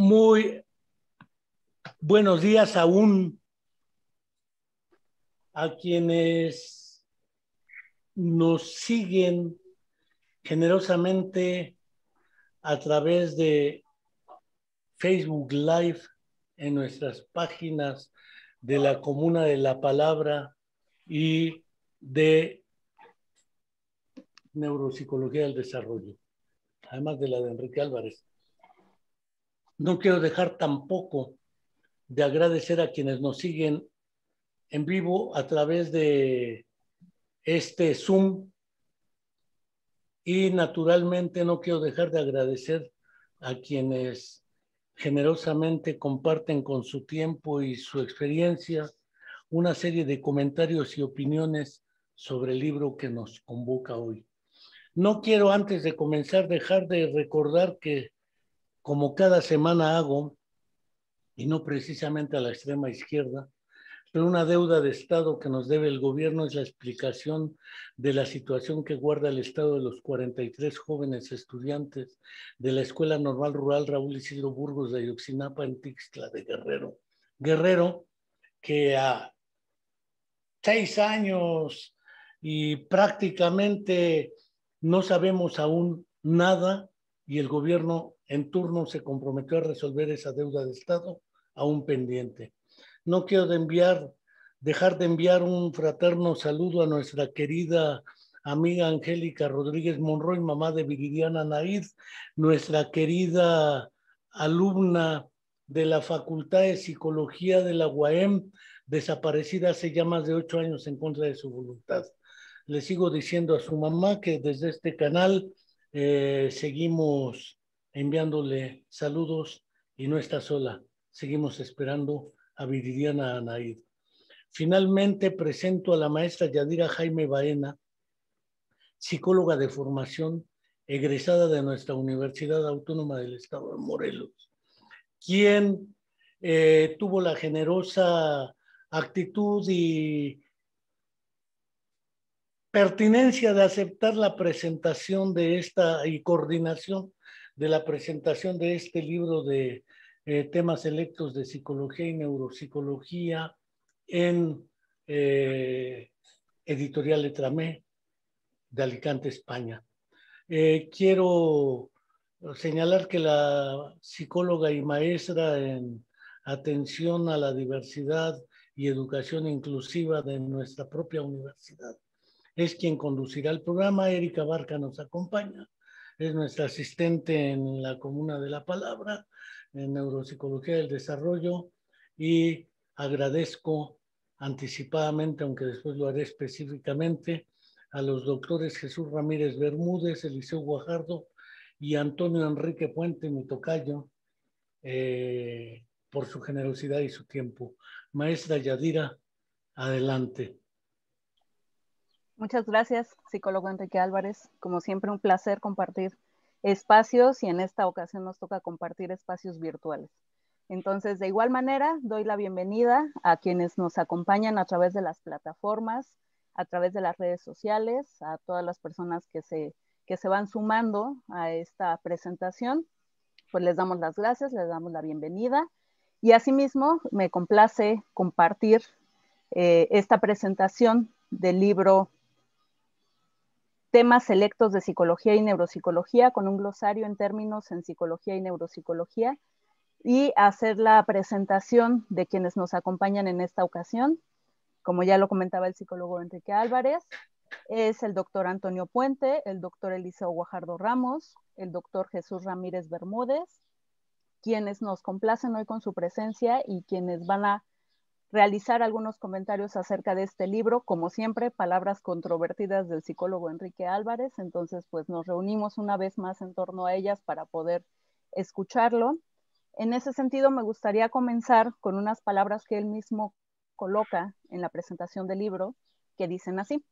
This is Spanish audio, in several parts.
Muy buenos días aún a quienes nos siguen generosamente a través de Facebook Live en nuestras páginas de la Comuna de la Palabra y de Neuropsicología del Desarrollo, además de la de Enrique Álvarez. No quiero dejar tampoco de agradecer a quienes nos siguen en vivo a través de este Zoom y naturalmente no quiero dejar de agradecer a quienes generosamente comparten con su tiempo y su experiencia una serie de comentarios y opiniones sobre el libro que nos convoca hoy. No quiero antes de comenzar dejar de recordar que como cada semana hago, y no precisamente a la extrema izquierda, pero una deuda de Estado que nos debe el gobierno es la explicación de la situación que guarda el Estado de los 43 jóvenes estudiantes de la Escuela Normal Rural Raúl Isidro Burgos de Ayotzinapa en Tixtla de Guerrero. Guerrero que a 6 años y prácticamente no sabemos aún nada y el gobierno en turno se comprometió a resolver esa deuda de Estado aún pendiente. No quiero dejar de enviar un fraterno saludo a nuestra querida amiga Angélica Rodríguez Monroy, mamá de Viridiana Naid, nuestra querida alumna de la Facultad de Psicología de la UAM, desaparecida hace ya más de 8 años en contra de su voluntad. Le sigo diciendo a su mamá que desde este canal seguimos enviándole saludos y no está sola. Seguimos esperando a Viridiana Anaid. Finalmente presento a la maestra Yadira Jaime Baena, psicóloga de formación, egresada de nuestra Universidad Autónoma del Estado de Morelos, quien tuvo la generosa actitud y pertinencia de aceptar la presentación de esta y coordinación de la presentación de este libro de temas selectos de psicología y neuropsicología en Editorial Letramé de Alicante, España. Quiero señalar que la psicóloga y maestra en atención a la diversidad y educación inclusiva de nuestra propia universidad es quien conducirá el programa. Erika Barca nos acompaña, es nuestra asistente en la Comuna de la Palabra, en Neuropsicología del Desarrollo, y agradezco anticipadamente, aunque después lo haré específicamente, a los doctores Jesús Ramírez Bermúdez, Eliseo Guajardo y Antonio Enrique Puente, mi tocayo, por su generosidad y su tiempo. Maestra Yadira, adelante. Muchas gracias, psicólogo Enrique Álvarez. Como siempre, un placer compartir espacios y en esta ocasión nos toca compartir espacios virtuales. Entonces, de igual manera, doy la bienvenida a quienes nos acompañan a través de las plataformas, a través de las redes sociales, a todas las personas que se van sumando a esta presentación. Pues les damos las gracias, les damos la bienvenida y asimismo me complace compartir esta presentación del libro Temas selectos de psicología y neuropsicología con un glosario en términos en psicología y neuropsicología y hacer la presentación de quienes nos acompañan en esta ocasión. Como ya lo comentaba el psicólogo Enrique Álvarez, es el doctor Antonio Puente, el doctor Eliseo Guajardo Ramos, el doctor Jesús Ramírez Bermúdez, quienes nos complacen hoy con su presencia y quienes van a realizar algunos comentarios acerca de este libro, como siempre, palabras controvertidas del psicólogo Enrique Álvarez, entonces pues nos reunimos una vez más en torno a ellas para poder escucharlo. En ese sentido me gustaría comenzar con unas palabras que él mismo coloca en la presentación del libro, que dicen así: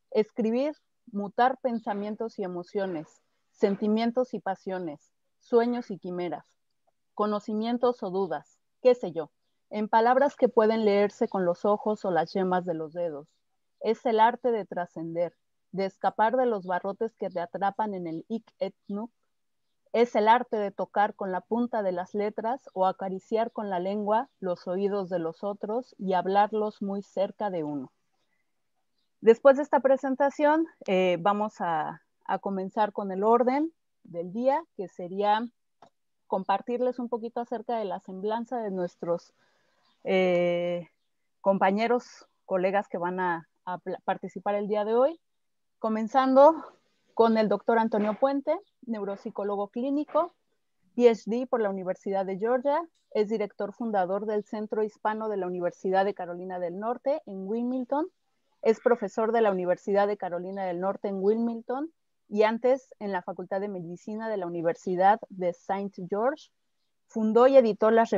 escribir, mutar pensamientos y emociones, sentimientos y pasiones, sueños y quimeras, conocimientos o dudas, qué sé yo, en palabras que pueden leerse con los ojos o las yemas de los dedos. Es el arte de trascender, de escapar de los barrotes que te atrapan en el hic et nunc, Es el arte de tocar con la punta de las letras o acariciar con la lengua los oídos de los otros y hablarlos muy cerca de uno. Después de esta presentación, vamos a comenzar con el orden del día, que sería compartirles un poquito acerca de la semblanza de nuestros compañeros, colegas que van a participar el día de hoy, comenzando con el doctor Antonio Puente, neuropsicólogo clínico, PhD por la Universidad de Georgia, es director fundador del Centro Hispano de la Universidad de Carolina del Norte en Wilmington, es profesor de la Universidad de Carolina del Norte en Wilmington y antes en la Facultad de Medicina de la Universidad de St. George. Fundó y editó las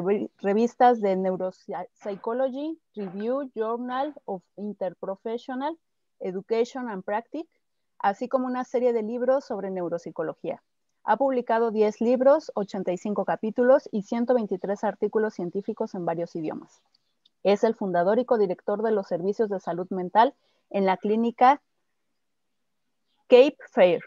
revistas de Neuropsychology, Review, Journal of Interprofessional Education and Practice, así como una serie de libros sobre neuropsicología. Ha publicado 10 libros, 85 capítulos y 123 artículos científicos en varios idiomas. Es el fundador y codirector de los servicios de salud mental en la clínica Cape Fear,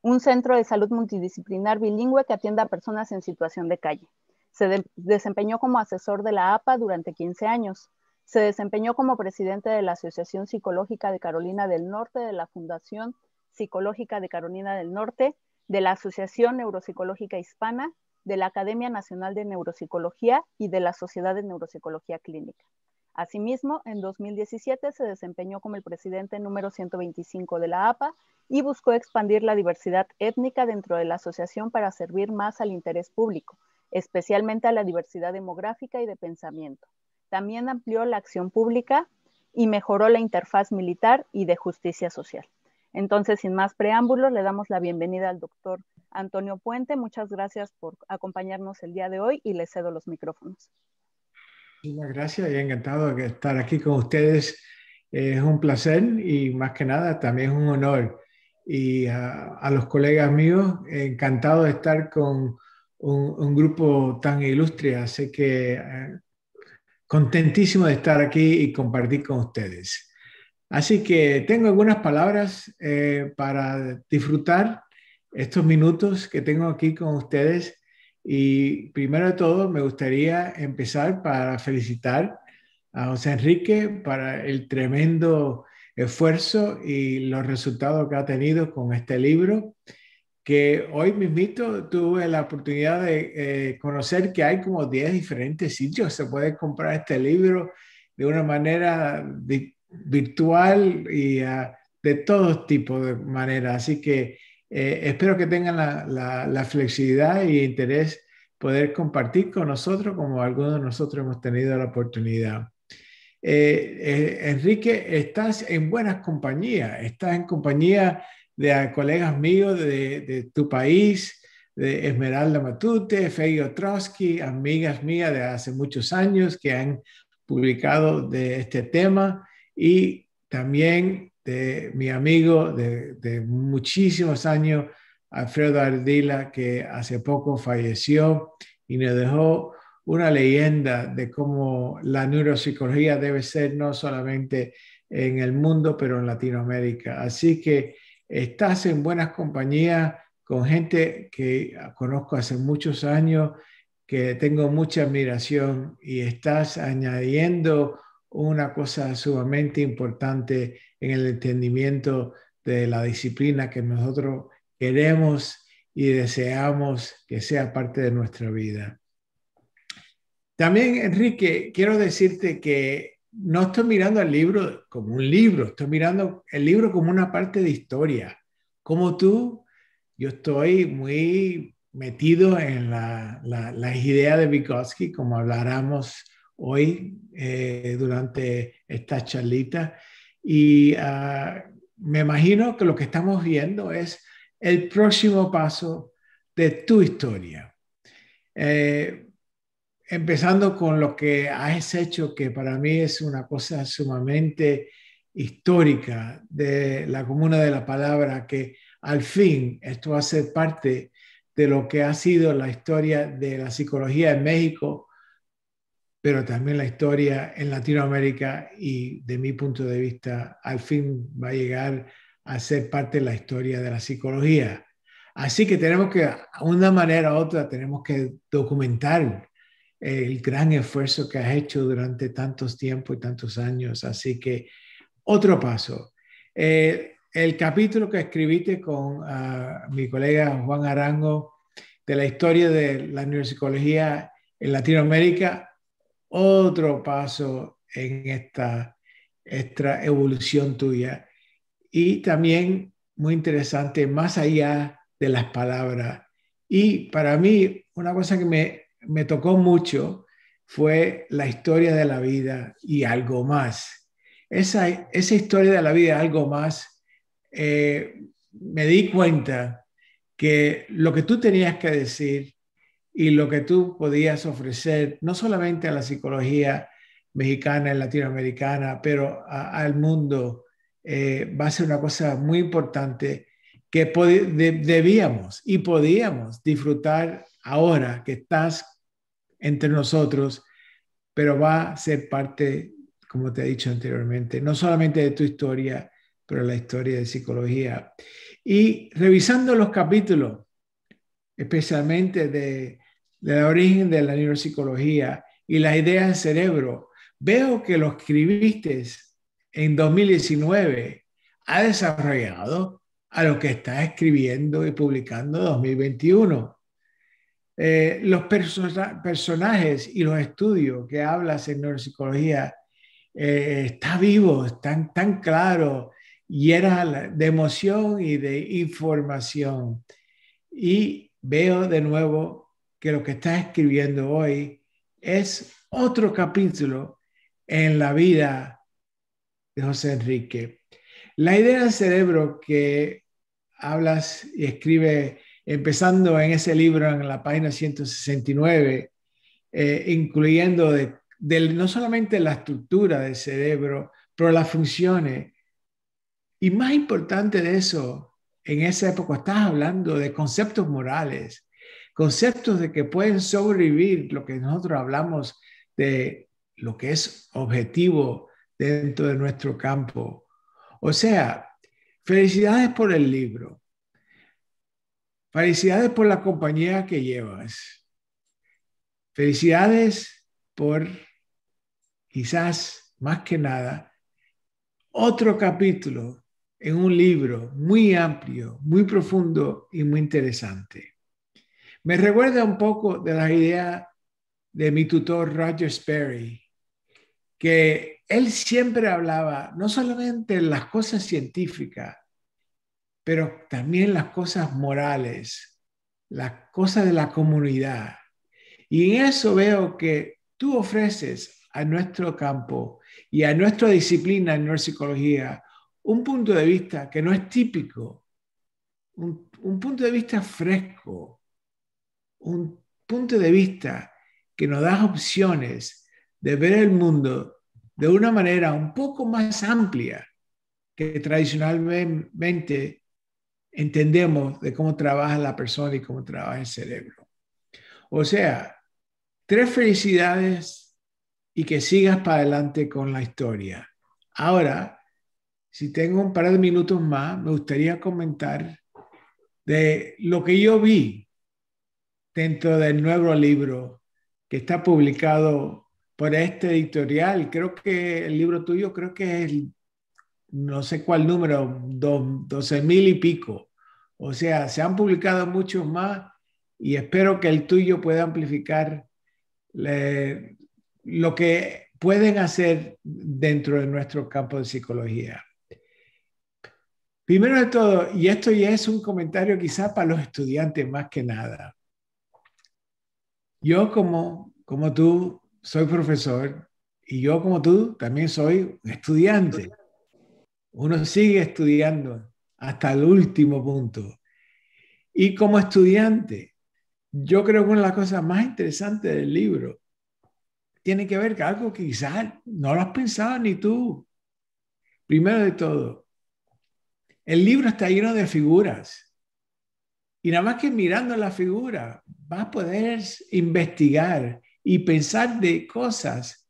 un centro de salud multidisciplinar bilingüe que atiende a personas en situación de calle. Se desempeñó como asesor de la APA durante 15 años. Se desempeñó como presidente de la Asociación Psicológica de Carolina del Norte, de la Fundación Psicológica de Carolina del Norte, de la Asociación Neuropsicológica Hispana, de la Academia Nacional de Neuropsicología y de la Sociedad de Neuropsicología Clínica. Asimismo, en 2017 se desempeñó como el presidente número 125 de la APA y buscó expandir la diversidad étnica dentro de la asociación para servir más al interés público, especialmente a la diversidad demográfica y de pensamiento. También amplió la acción pública y mejoró la interfaz militar y de justicia social. Entonces, sin más preámbulos, le damos la bienvenida al doctor Antonio Puente. Muchas gracias por acompañarnos el día de hoy y le cedo los micrófonos. Muchas gracias y encantado de estar aquí con ustedes. Es un placer y más que nada también es un honor. Y a los colegas míos, encantado de estar con un grupo tan ilustre. Así que contentísimo de estar aquí y compartir con ustedes. Así que tengo algunas palabras para disfrutar estos minutos que tengo aquí con ustedes. Y primero de todo me gustaría empezar para felicitar a José Enrique para el tremendo esfuerzo y los resultados que ha tenido con este libro, que hoy mismito tuve la oportunidad de conocer que hay como 10 diferentes sitios. Se puede comprar este libro de una manera virtual y de todo tipo de maneras. Así que espero que tengan la flexibilidad y interés poder compartir con nosotros como algunos de nosotros hemos tenido la oportunidad. Enrique, estás en buenas compañías, estás en compañía de colegas míos de tu país, de Esmeralda Matute, Fey Ostrowski, amigas mías de hace muchos años que han publicado de este tema, y también de mi amigo de muchísimos años, Alfredo Ardila, que hace poco falleció y nos dejó una leyenda de cómo la neuropsicología debe ser no solamente en el mundo, pero en Latinoamérica. Así que estás en buenas compañías con gente que conozco hace muchos años, que tengo mucha admiración, y estás añadiendo una cosa sumamente importante en el entendimiento de la disciplina que nosotros queremos y deseamos que sea parte de nuestra vida. También, Enrique, quiero decirte que no estoy mirando el libro como un libro, estoy mirando el libro como una parte de historia. Como tú, yo estoy muy metido en la idea de Vygotsky, como habláramos hoy durante esta charlita. Y me imagino que lo que estamos viendo es el próximo paso de tu historia. Empezando con lo que has hecho, que para mí es una cosa sumamente histórica de la Comuna de la Palabra, que al fin esto va a ser parte de lo que ha sido la historia de la psicología en México, pero también la historia en Latinoamérica, y de mi punto de vista al fin va a llegar a ser parte de la historia de la psicología. Así que tenemos que, de una manera u otra, tenemos que documentar el gran esfuerzo que has hecho durante tantos tiempos y tantos años. Así que otro paso. El capítulo que escribiste con mi colega Juan Arango de la historia de la neuropsicología en Latinoamérica, otro paso en esta evolución tuya. Y también muy interesante, más allá de las palabras. Y para mí, una cosa que me tocó mucho fue la historia de la vida y algo más. Esa historia de la vida, algo más, me di cuenta que lo que tú tenías que decir y lo que tú podías ofrecer, no solamente a la psicología mexicana y latinoamericana, pero al mundo, va a ser una cosa muy importante que debíamos y podíamos disfrutar ahora que estás entre nosotros, pero va a ser parte, como te he dicho anteriormente, no solamente de tu historia, pero la historia de psicología. Y revisando los capítulos, especialmente del origen de la neuropsicología y las ideas del cerebro, veo que lo escribiste en 2019, ha desarrollado a lo que estás escribiendo y publicando en 2021. Los personajes y los estudios que hablas en neuropsicología está vivo, están tan claro, y era de emoción y de información. Y veo de nuevo que lo que estás escribiendo hoy es otro capítulo en la vida de José Enrique. La idea del cerebro que hablas y escribe empezando en ese libro en la página 169, incluyendo no solamente la estructura del cerebro, pero las funciones. Y más importante de eso, en esa época estás hablando de conceptos morales, conceptos de que pueden sobrevivir lo que nosotros hablamos de lo que es objetivo dentro de nuestro campo. O sea, felicidades por el libro. Felicidades por la compañía que llevas. Felicidades por, quizás más que nada, otro capítulo en un libro muy amplio, muy profundo y muy interesante. Me recuerda un poco de la idea de mi tutor Roger Sperry, que él siempre hablaba no solamente de las cosas científicas, pero también las cosas morales, las cosas de la comunidad. Y en eso veo que tú ofreces a nuestro campo y a nuestra disciplina en neuropsicología un punto de vista que no es típico, un punto de vista fresco, un punto de vista que nos da opciones de ver el mundo de una manera un poco más amplia que tradicionalmente entendemos de cómo trabaja la persona y cómo trabaja el cerebro. O sea, 3 felicidades y que sigas para adelante con la historia. Ahora, si tengo un par de minutos más, me gustaría comentar de lo que yo vi dentro del nuevo libro que está publicado por este editorial. Creo que el libro tuyo, creo que es no sé cuál número, 12,000 y pico. O sea, se han publicado muchos más y espero que el tuyo pueda amplificar lo que pueden hacer dentro de nuestro campo de psicología. Primero de todo, y esto ya es un comentario quizás para los estudiantes más que nada. Yo como tú soy profesor y yo como tú también soy estudiante. Uno sigue estudiando hasta el último punto. Y como estudiante, yo creo que una de las cosas más interesantes del libro tiene que ver con algo que quizás no lo has pensado ni tú. Primero de todo, el libro está lleno de figuras. Y nada más que mirando la figura, vas a poder investigar y pensar de cosas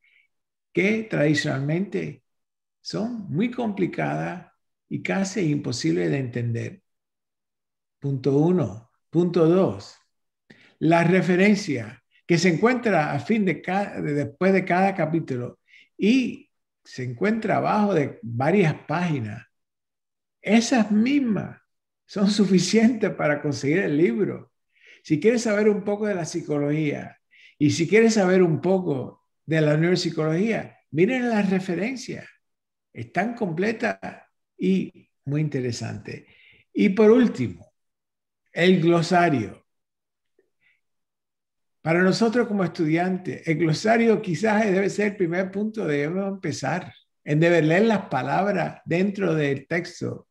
que tradicionalmente son muy complicadas y casi imposibles de entender. punto 1. Punto 2. La referencia que se encuentra después de cada capítulo y se encuentra abajo de varias páginas. Esas mismas son suficientes para conseguir el libro. Si quieres saber un poco de la psicología y si quieres saber un poco de la neuropsicología, miren las referencias. Están completas y muy interesantes. Y por último, el glosario. Para nosotros como estudiantes, el glosario quizás debe ser el primer punto de debemos empezar. En deber leer las palabras dentro del texto.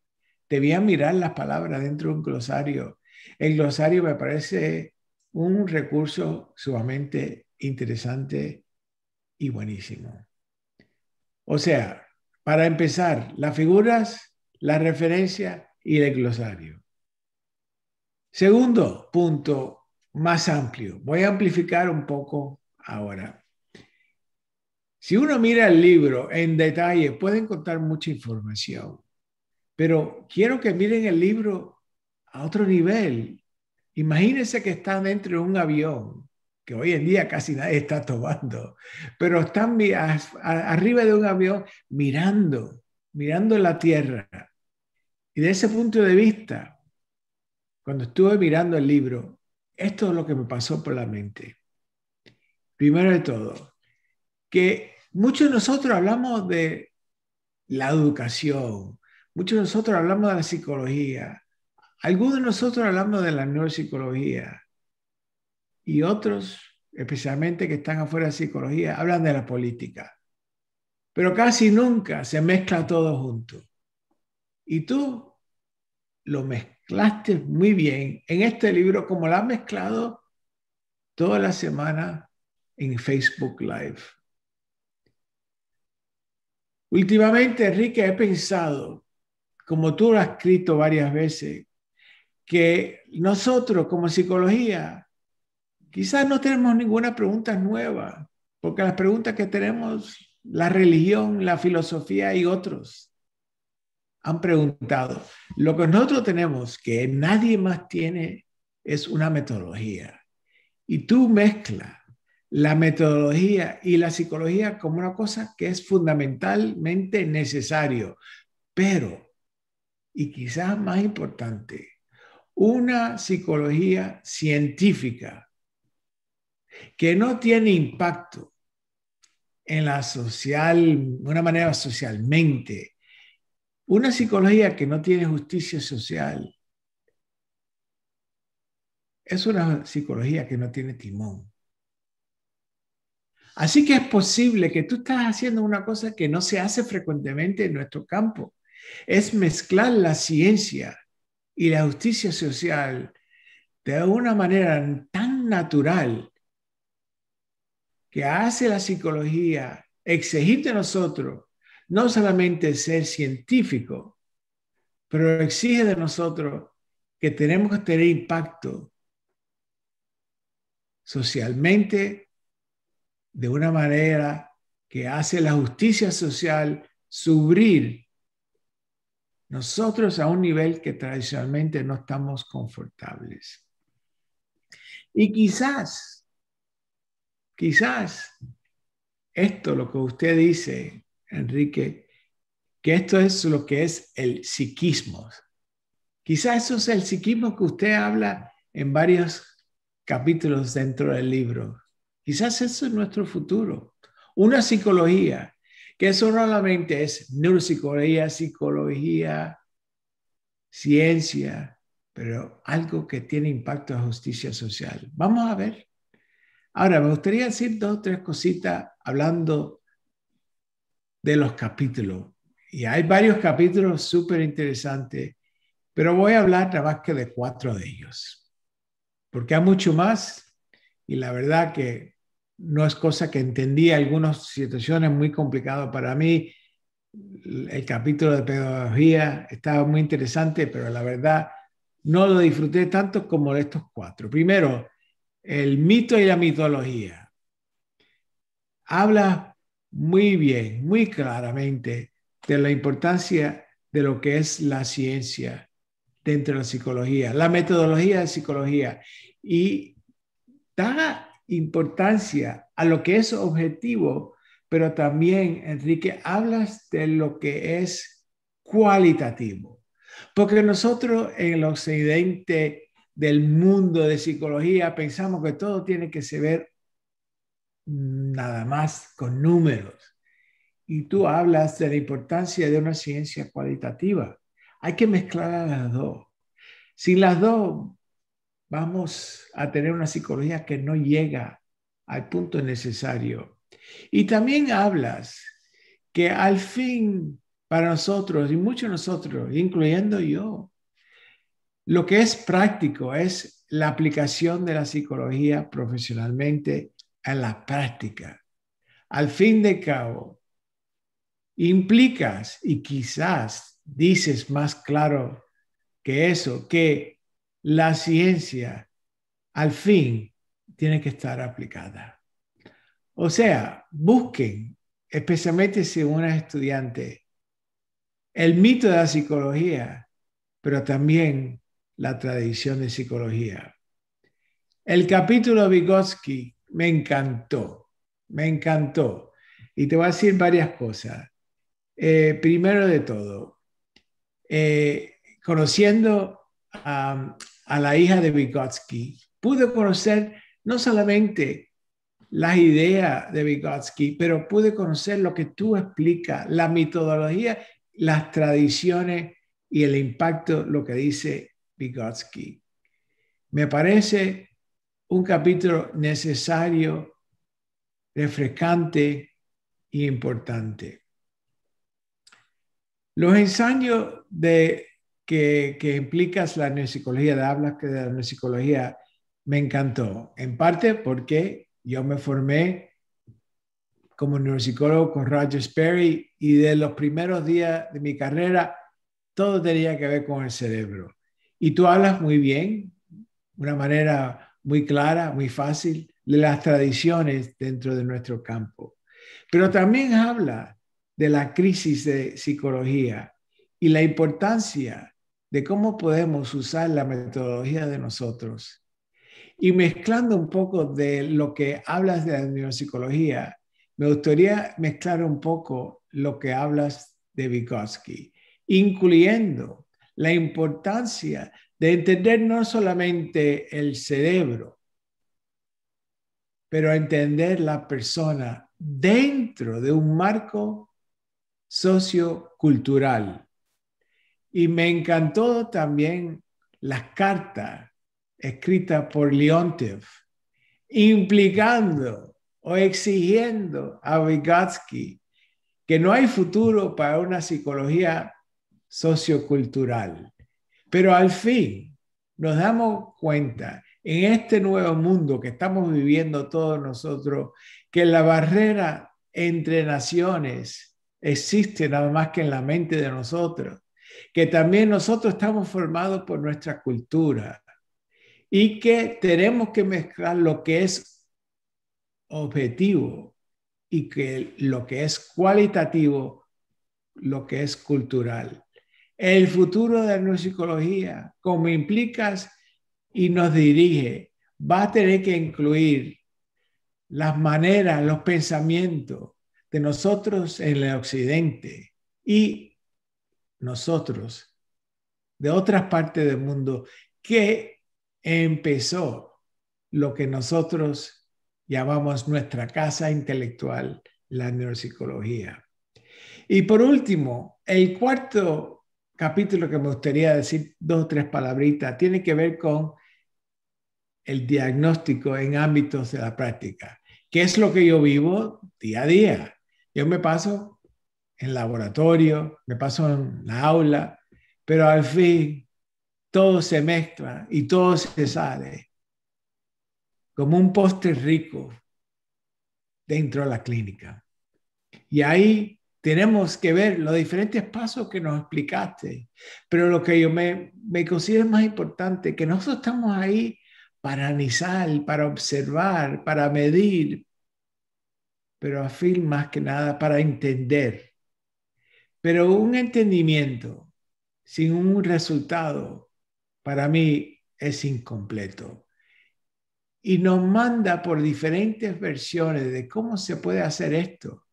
Debían mirar las palabras dentro de un glosario. El glosario me parece un recurso sumamente interesante y buenísimo. O sea, para empezar, las figuras, la referencia y el glosario. Segundo punto, más amplio. Voy a amplificar un poco ahora. Si uno mira el libro en detalle, puede encontrar mucha información, pero quiero que miren el libro a otro nivel. Imagínense que están dentro de un avión, que hoy en día casi nadie está tomando, pero están arriba de un avión mirando la tierra. Y de ese punto de vista, cuando estuve mirando el libro, esto es lo que me pasó por la mente. Primero de todo, que muchos de nosotros hablamos de la educación, muchos de nosotros hablamos de la psicología, algunos de nosotros hablamos de la neuropsicología y otros, especialmente que están afuera de psicología, hablan de la política. Pero casi nunca se mezcla todo junto. Y tú lo mezclaste muy bien en este libro, como lo has mezclado toda la semana en Facebook Live. Últimamente, Enrique, he pensado, como tú lo has escrito varias veces, que nosotros como psicología quizás no tenemos ninguna pregunta nueva, porque las preguntas que tenemos, la religión, la filosofía y otros han preguntado. Lo que nosotros tenemos, que nadie más tiene, es una metodología. Y tú mezclas la metodología y la psicología como una cosa que es fundamentalmente necesario, pero, y quizás más importante, una psicología científica que no tiene impacto en la social, de una manera socialmente, una psicología que no tiene justicia social, es una psicología que no tiene timón. Así que es posible que tú estás haciendo una cosa que no se hace frecuentemente en nuestro campo. Es mezclar la ciencia y la justicia social de una manera tan natural que hace la psicología exigir de nosotros no solamente ser científico, pero exige de nosotros que tenemos que tener impacto socialmente de una manera que hace la justicia social subir nosotros a un nivel que tradicionalmente no estamos confortables. Y quizás esto, lo que usted dice, Enrique, que esto es lo que es el psiquismo. Quizás eso es el psiquismo que usted habla en varios capítulos dentro del libro. Quizás eso es nuestro futuro. Una psicología que eso no solamente es neuropsicología, psicología, ciencia, pero algo que tiene impacto en la justicia social. Vamos a ver. Ahora, me gustaría decir 2 o 3 cositas hablando de los capítulos. Y hay varios capítulos súper interesantes, pero voy a hablar nada más que de 4 de ellos. Porque hay mucho más y la verdad que no es cosa que entendí algunas situaciones muy complicadas para mí. El capítulo de pedagogía estaba muy interesante, pero la verdad no lo disfruté tanto como estos 4. Primero, el mito y la mitología. Habla muy bien, muy claramente de la importancia de lo que es la ciencia, dentro de la psicología, la metodología de psicología, y da importancia a lo que es objetivo, pero también, Enrique, hablas de lo que es cualitativo. Porque nosotros en el occidente del mundo de psicología pensamos que todo tiene que se ver nada más con números. Y tú hablas de la importancia de una ciencia cualitativa. Hay que mezclar a las dos. Sin las dos, vamos a tener una psicología que no llega al punto necesario. Y también hablas que al fin, para nosotros, y muchos de nosotros, incluyendo yo, lo que es práctico es la aplicación de la psicología profesionalmente en la práctica. Al fin de cabo, implicas y quizás dices más claro que eso, que la ciencia al fin tiene que estar aplicada. O sea, busquen, especialmente si uno es estudiante, el mito de la psicología, pero también la tradición de psicología. El capítulo de Vygotsky me encantó, me encantó. Y te voy a decir varias cosas. Primero de todo, conociendo a la hija de Vygotsky, pude conocer no solamente las ideas de Vygotsky, pero pude conocer lo que tú explicas, la metodología, las tradiciones y el impacto, lo que dice Vygotsky. Me parece un capítulo necesario, refrescante e importante. Los ensayos que implicas la neuropsicología, de hablas de la neuropsicología, me encantó. En parte porque yo me formé como neuropsicólogo con Roger Sperry y de los primeros días de mi carrera todo tenía que ver con el cerebro. Y tú hablas muy bien, de una manera muy clara, muy fácil, de las tradiciones dentro de nuestro campo. Pero también habla de la crisis de psicología y la importancia de cómo podemos usar la metodología de nosotros. Y mezclando un poco de lo que hablas de la neuropsicología, me gustaría mezclar un poco lo que hablas de Vygotsky, incluyendo la importancia de entender no solamente el cerebro, pero entender la persona dentro de un marco sociocultural. Y me encantó también las cartas escritas por Leontief, implicando o exigiendo a Vygotsky que no hay futuro para una psicología sociocultural. Pero al fin nos damos cuenta en este nuevo mundo que estamos viviendo todos nosotros, que la barrera entre naciones existe nada más que en la mente de nosotros, que también nosotros estamos formados por nuestra cultura y que tenemos que mezclar lo que es objetivo y que lo que es cualitativo, lo que es cultural. El futuro de la neuropsicología, como implicas y nos dirige, va a tener que incluir las maneras, los pensamientos de nosotros en el occidente y nosotros de otras partes del mundo que empezó lo que nosotros llamamos nuestra casa intelectual, la neuropsicología. Y por último, el cuarto capítulo que me gustaría decir 2 o 3 palabritas tiene que ver con el diagnóstico en ámbitos de la práctica, que es lo que yo vivo día a día. Yo me paso en laboratorio, me paso en la aula, pero al fin todo se mezcla y todo se sale como un postre rico dentro de la clínica. Y ahí tenemos que ver los diferentes pasos que nos explicaste, pero lo que yo me considero más importante, que nosotros estamos ahí para analizar, para observar, para medir, pero a fin más que nada para entender. Pero un entendimiento sin un resultado para mí es incompleto. Y nos manda por diferentes versiones de cómo se puede hacer esto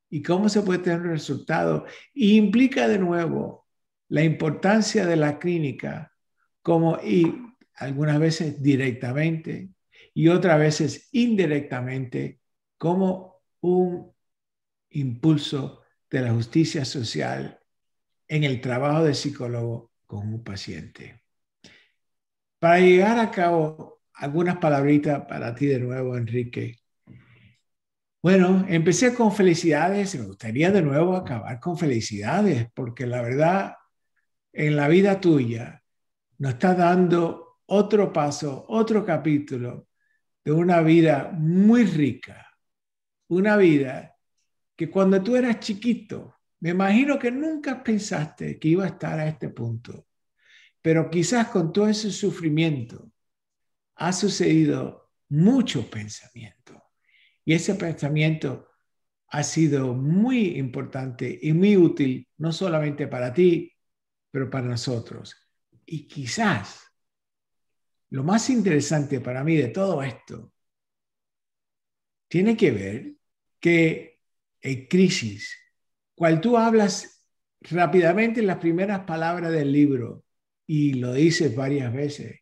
y cómo se puede tener un resultado. Y implica de nuevo la importancia de la clínica, y algunas veces directamente y otras veces indirectamente, como un impulso de la justicia social en el trabajo del psicólogo con un paciente. Para llegar a cabo, algunas palabritas para ti de nuevo, Enrique. Bueno, empecé con felicidades. Me gustaría de nuevo acabar con felicidades, porque la verdad, en la vida tuya, nos está dando otro paso, otro capítulo de una vida muy rica. Una vida que cuando tú eras chiquito, me imagino que nunca pensaste que iba a estar a este punto. Pero quizás con todo ese sufrimiento ha sucedido mucho pensamiento. Y ese pensamiento ha sido muy importante y muy útil, no solamente para ti, pero para nosotros. Y quizás lo más interesante para mí de todo esto tiene que ver que en crisis, cual tú hablas rápidamente en las primeras palabras del libro y lo dices varias veces,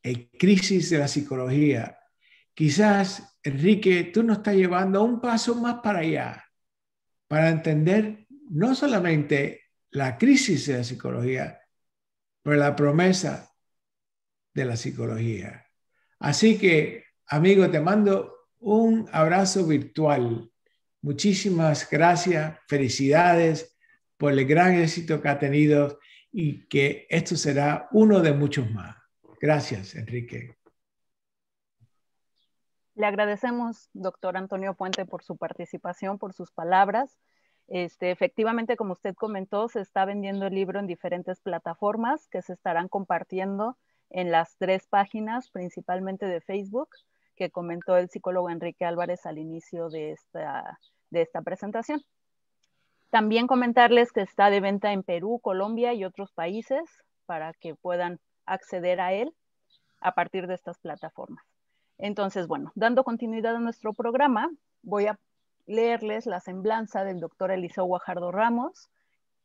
en crisis de la psicología, quizás, Enrique, tú nos estás llevando un paso más para allá, para entender no solamente la crisis de la psicología, pero la promesa de la psicología. Así que, amigo, te mando un abrazo virtual. Muchísimas gracias, felicidades por el gran éxito que ha tenido y que esto será uno de muchos más. Gracias, Enrique. Le agradecemos, doctor Antonio Puente, por su participación, por sus palabras. Efectivamente, como usted comentó, se está vendiendo el libro en diferentes plataformas que se estarán compartiendo en las 3 páginas, principalmente de Facebook, que comentó el psicólogo Enrique Álvarez al inicio de esta presentación. También comentarles que está de venta en Perú, Colombia y otros países para que puedan acceder a él a partir de estas plataformas. Entonces, bueno, dando continuidad a nuestro programa, voy a leerles la semblanza del doctor Eliseo Guajardo Ramos,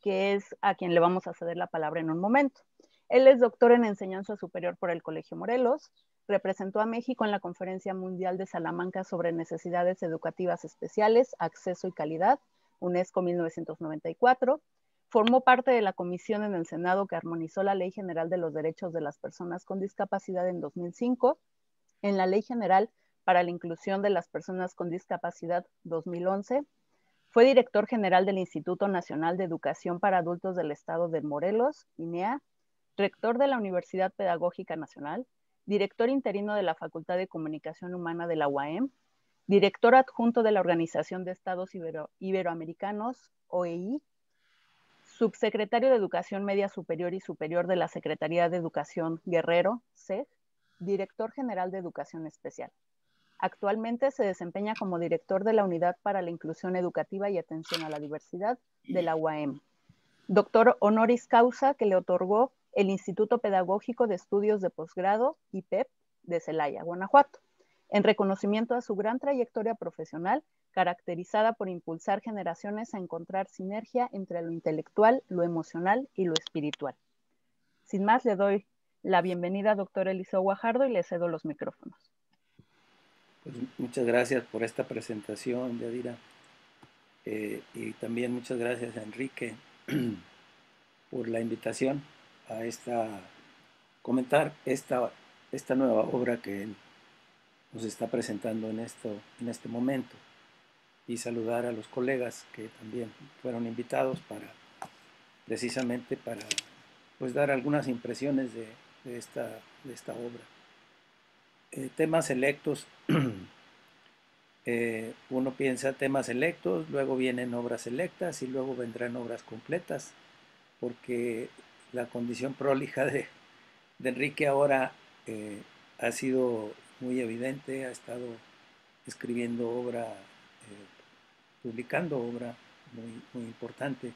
que es a quien le vamos a ceder la palabra en un momento. Él es doctor en enseñanza superior por el Colegio Morelos, representó a México en la Conferencia Mundial de Salamanca sobre Necesidades Educativas Especiales, Acceso y Calidad, UNESCO 1994, formó parte de la comisión en el Senado que armonizó la Ley General de los Derechos de las Personas con Discapacidad en 2005, en la Ley General para la Inclusión de las Personas con Discapacidad 2011, fue director general del Instituto Nacional de Educación para Adultos del Estado de Morelos, INEA, rector de la Universidad Pedagógica Nacional, director interino de la Facultad de Comunicación Humana de la UAM, director adjunto de la Organización de Estados Iberoamericanos, OEI, subsecretario de Educación Media Superior y Superior de la Secretaría de Educación Guerrero, SEG, director general de Educación Especial. Actualmente se desempeña como director de la Unidad para la Inclusión Educativa y Atención a la Diversidad de la UAM. Doctor honoris causa que le otorgó el Instituto Pedagógico de Estudios de Posgrado, IPEP, de Celaya, Guanajuato, en reconocimiento a su gran trayectoria profesional, caracterizada por impulsar generaciones a encontrar sinergia entre lo intelectual, lo emocional y lo espiritual. Sin más, le doy la bienvenida, doctor Eliseo Guajardo, y le cedo los micrófonos. Pues muchas gracias por esta presentación, Yadira. Y también muchas gracias a Enrique por la invitación a comentar esta nueva obra que él nos está presentando en este momento, y saludar a los colegas que también fueron invitados precisamente para pues dar algunas impresiones de esta obra. Temas selectos. Uno piensa temas selectos, luego vienen obras selectas y luego vendrán obras completas, porque la condición prolija de Enrique ahora ha sido muy evidente. Ha estado escribiendo obra, publicando obra muy, muy importante,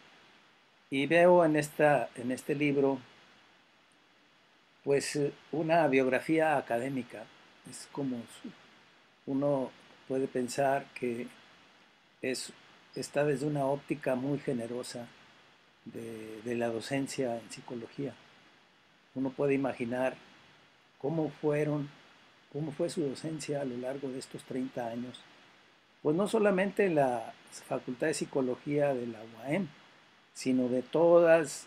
y veo en este libro pues una biografía académica. Es como uno puede pensar que está desde una óptica muy generosa de la docencia en psicología. Uno puede imaginar cómo fue su docencia a lo largo de estos 30 años. Pues no solamente en la Facultad de Psicología de la UAM, sino de todas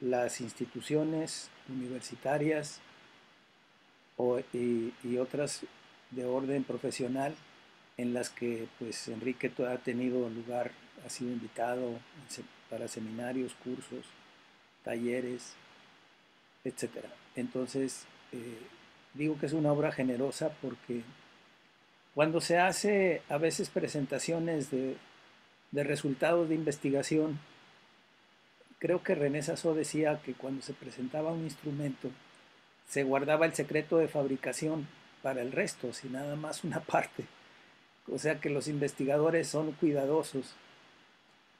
las instituciones universitarias y otras de orden profesional en las que pues Enrique ha tenido lugar, ha sido invitado para seminarios, cursos, talleres, etc. Entonces, digo que es una obra generosa porque cuando se hace a veces presentaciones de resultados de investigación, creo que René Sassó decía que cuando se presentaba un instrumento, se guardaba el secreto de fabricación para el resto, si nada más una parte. O sea que los investigadores son cuidadosos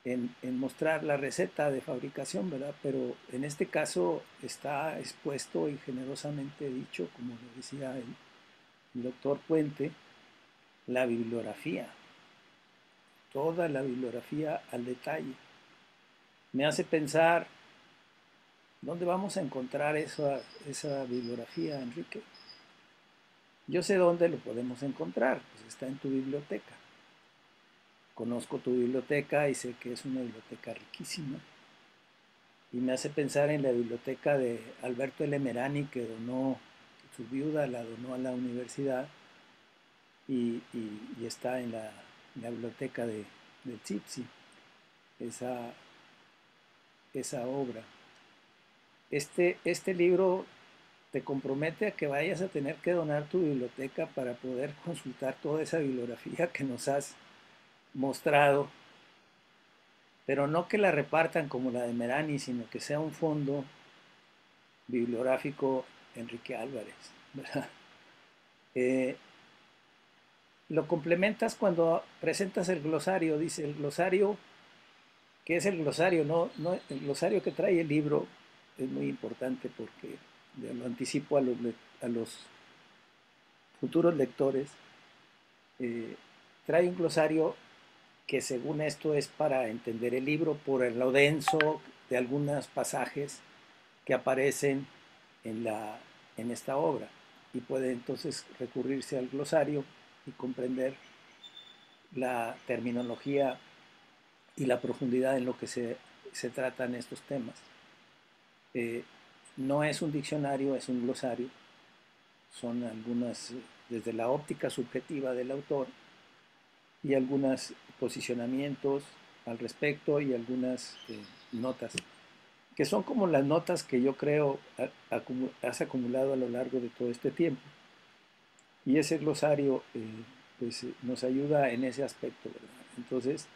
en mostrar la receta de fabricación, ¿verdad? Pero en este caso está expuesto y generosamente dicho, como lo decía el doctor Puente, la bibliografía, toda la bibliografía al detalle. Me hace pensar, ¿dónde vamos a encontrar esa bibliografía, Enrique? Yo sé dónde lo podemos encontrar, pues está en tu biblioteca. Conozco tu biblioteca y sé que es una biblioteca riquísima. Y me hace pensar en la biblioteca de Alberto L. Merani, que su viuda la donó a la universidad y está en la biblioteca del CIPSI, esa obra. Este libro te compromete a que vayas a tener que donar tu biblioteca para poder consultar toda esa bibliografía que nos has mostrado, pero no que la repartan como la de Merani, sino que sea un fondo bibliográfico Enrique Álvarez, ¿verdad? Lo complementas cuando presentas el glosario. Dice el glosario, ¿qué es el glosario? El glosario que trae el libro es muy importante porque lo anticipo a los futuros lectores. Trae un glosario que según esto es para entender el libro por lo denso de algunos pasajes que aparecen en esta obra, y puede entonces recurrirse al glosario y comprender la terminología y la profundidad en lo que se tratan estos temas. No es un diccionario, es un glosario. Son algunas, desde la óptica subjetiva del autor, y algunos posicionamientos al respecto y algunas notas, que son como las notas que yo creo has acumulado a lo largo de todo este tiempo. Y ese glosario pues, nos ayuda en ese aspecto, ¿verdad? Entonces,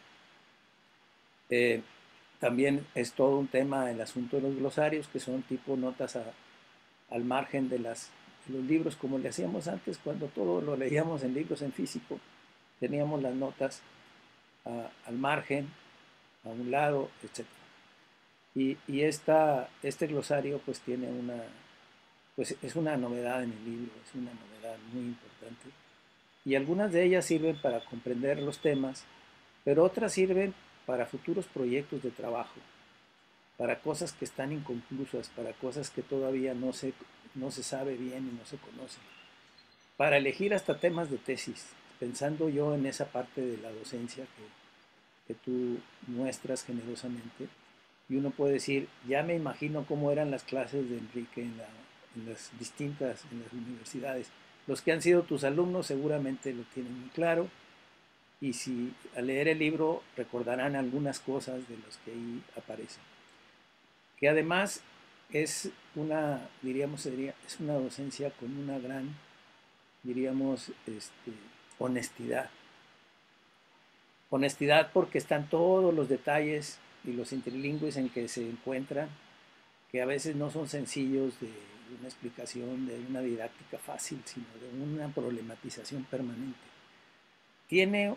también es todo un tema el asunto de los glosarios, que son tipo notas al margen de los libros, como le hacíamos antes, cuando todo lo leíamos en libros en físico. Teníamos las notas al margen, a un lado, etc. Y este glosario pues tiene pues es una novedad en el libro, es una novedad muy importante. Y algunas de ellas sirven para comprender los temas, pero otras sirven para futuros proyectos de trabajo, para cosas que están inconclusas, para cosas que todavía no se sabe bien y no se conoce, para elegir hasta temas de tesis, pensando yo en esa parte de la docencia que tú muestras generosamente. Y uno puede decir, ya me imagino cómo eran las clases de Enrique en las universidades. Los que han sido tus alumnos seguramente lo tienen muy claro, y si al leer el libro recordarán algunas cosas de las que ahí aparecen. Que además es es una docencia con una gran, diríamos, honestidad. Honestidad porque están todos los detalles y los interlingües en que se encuentran, que a veces no son sencillos de una explicación, de una didáctica fácil, sino de una problematización permanente. El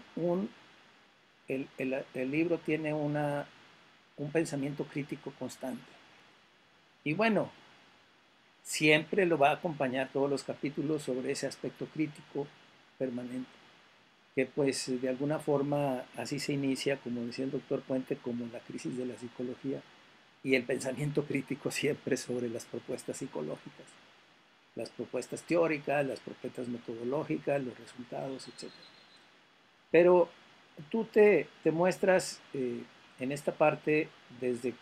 libro tiene un pensamiento crítico constante. Y bueno, siempre lo va a acompañar todos los capítulos sobre ese aspecto crítico permanente, que pues de alguna forma así se inicia, como decía el doctor Puente, como la crisis de la psicología y el pensamiento crítico siempre sobre las propuestas psicológicas, las propuestas teóricas, las propuestas metodológicas, los resultados, etc. Pero tú te muestras en esta parte desde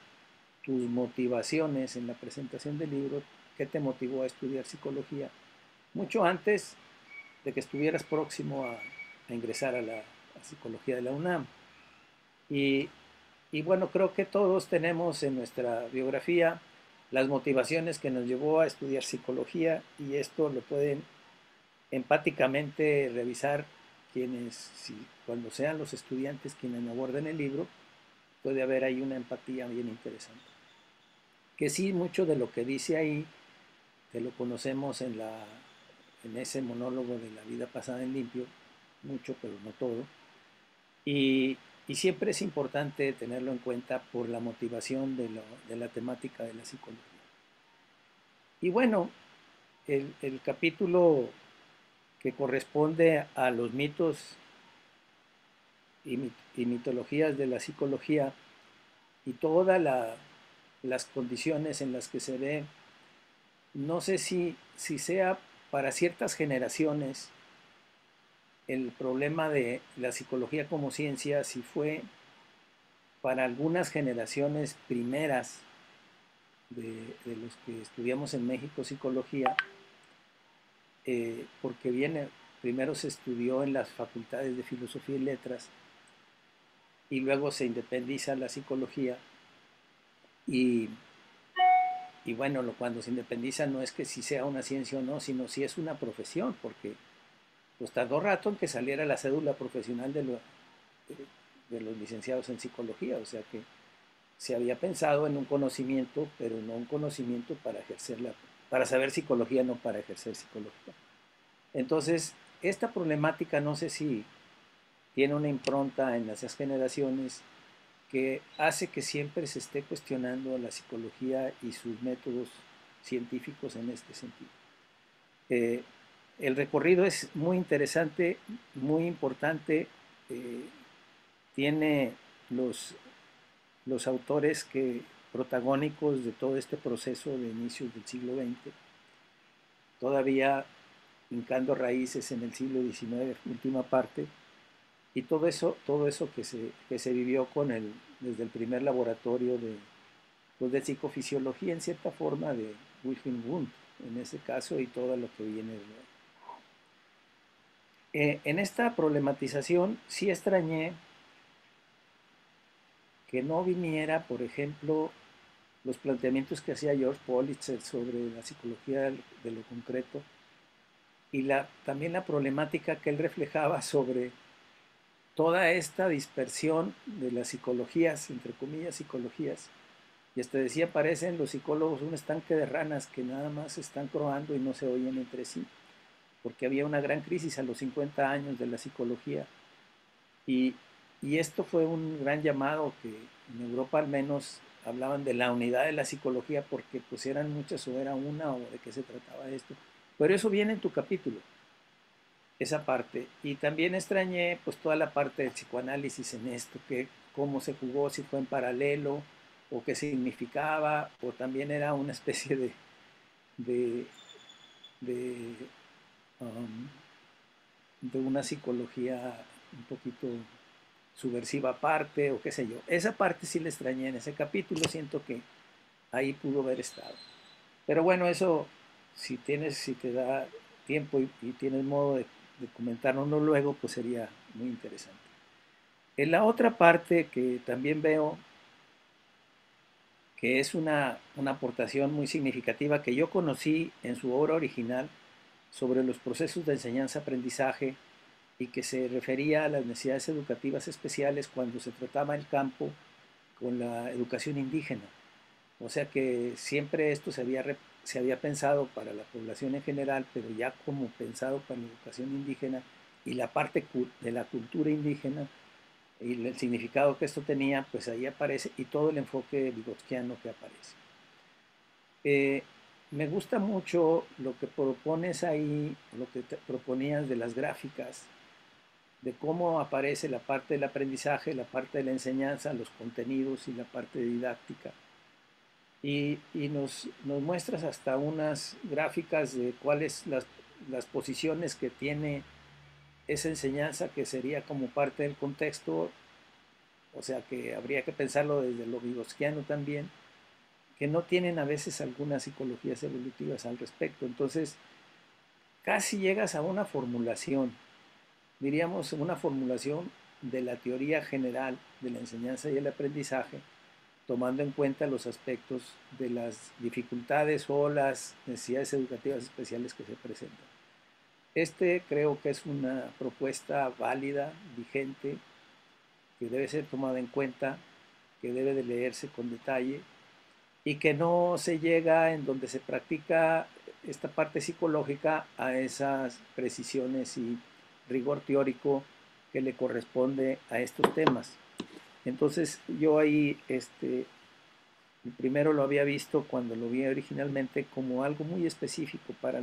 tus motivaciones en la presentación del libro, qué te motivó a estudiar psicología, mucho antes de que estuvieras próximo a ingresar a la psicología de la UNAM. Y bueno, creo que todos tenemos en nuestra biografía las motivaciones que nos llevó a estudiar psicología, y esto lo pueden empáticamente revisar quienes, cuando sean los estudiantes quienes aborden el libro, puede haber ahí una empatía bien interesante. Que sí, mucho de lo que dice ahí, que lo conocemos en ese monólogo de la vida pasada en limpio, mucho, pero no todo. Y siempre es importante tenerlo en cuenta por la motivación de la temática de la psicología. Y bueno, el capítulo que corresponde a los mitos y mitologías de la psicología y todas las condiciones en las que se ve, no sé si sea para ciertas generaciones el problema de la psicología como ciencia, si fue para algunas generaciones primeras de los que estudiamos en México psicología, porque primero se estudió en las facultades de filosofía y letras, y luego se independiza la psicología, y bueno, cuando se independiza no es que si sea una ciencia o no, sino si es una profesión, porque pues tardó rato en que saliera la cédula profesional de los licenciados en psicología, o sea que se había pensado en un conocimiento, pero no un conocimiento para ejercerla, para saber psicología, no para ejercer psicología. Entonces, esta problemática no sé si tiene una impronta en esas generaciones que hace que siempre se esté cuestionando la psicología y sus métodos científicos en este sentido. El recorrido es muy interesante, muy importante. Tiene los autores protagónicos de todo este proceso de inicios del siglo XX, todavía hincando raíces en el siglo XIX, última parte, y todo eso que se vivió desde el primer laboratorio de psicofisiología, en cierta forma, de Wilhelm Wundt, en ese caso, y todo lo que viene luego. En esta problematización sí extrañé que no viniera, por ejemplo, los planteamientos que hacía George Politzer sobre la psicología de lo concreto, y también la problemática que él reflejaba sobre toda esta dispersión de las psicologías, entre comillas psicologías, y hasta decía, parecen los psicólogos un estanque de ranas que nada más están croando y no se oyen entre sí, porque había una gran crisis a los 50 años de la psicología, y esto fue un gran llamado que en Europa al menos hablaban de la unidad de la psicología, porque pues eran muchas o era una, o de qué se trataba esto. Pero eso viene en tu capítulo, esa parte. Y también extrañé pues toda la parte del psicoanálisis en esto, cómo se jugó, si fue en paralelo, o qué significaba, o también era una especie de una psicología un poquito subversiva aparte, o qué sé yo. Esa parte sí la extrañé en ese capítulo, siento que ahí pudo haber estado. Pero bueno, eso, si te da tiempo y tienes modo de comentarlo luego, pues sería muy interesante. En la otra parte que también veo que es una aportación muy significativa que yo conocí en su obra original sobre los procesos de enseñanza-aprendizaje, y que se refería a las necesidades educativas especiales cuando se trataba el campo con la educación indígena. O sea que siempre esto se había pensado para la población en general, pero ya como pensado para la educación indígena y la parte de la cultura indígena y el significado que esto tenía, pues ahí aparece, y todo el enfoque vigotskiano que aparece. me gusta mucho lo que propones ahí, lo que te proponías de las gráficas, de cómo aparece la parte del aprendizaje, la parte de la enseñanza, los contenidos y la parte didáctica. Y nos muestras hasta unas gráficas de cuáles las posiciones que tiene esa enseñanza, que sería como parte del contexto, o sea que habría que pensarlo desde lo vygotsquiano también, que no tienen a veces algunas psicologías evolutivas al respecto. Entonces, casi llegas a una formulación, diríamos una formulación de la teoría general de la enseñanza y el aprendizaje, tomando en cuenta los aspectos de las dificultades o las necesidades educativas especiales que se presentan. Creo que es una propuesta válida, vigente, que debe ser tomada en cuenta, que debe de leerse con detalle y que no se llega en donde se practica esta parte psicológica a esas precisiones y rigor teórico que le corresponde a estos temas. Entonces yo ahí primero lo había visto cuando lo vi originalmente como algo muy específico para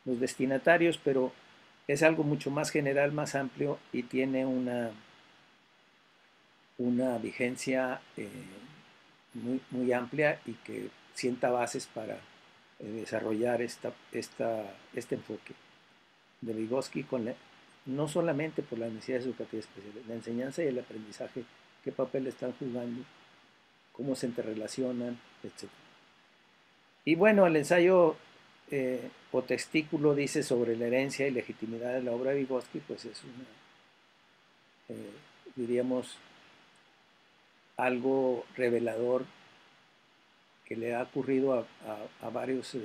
los destinatarios, pero es algo mucho más general, más amplio y tiene una vigencia muy amplia y que sienta bases para desarrollar este enfoque de Vygotsky no solamente por las necesidades educativas especiales, la enseñanza y el aprendizaje, qué papel están jugando, cómo se interrelacionan, etc. Y bueno, el ensayo o testículo dice sobre la herencia y legitimidad de la obra de Vygotsky, pues es diríamos, algo revelador que le ha ocurrido a varios,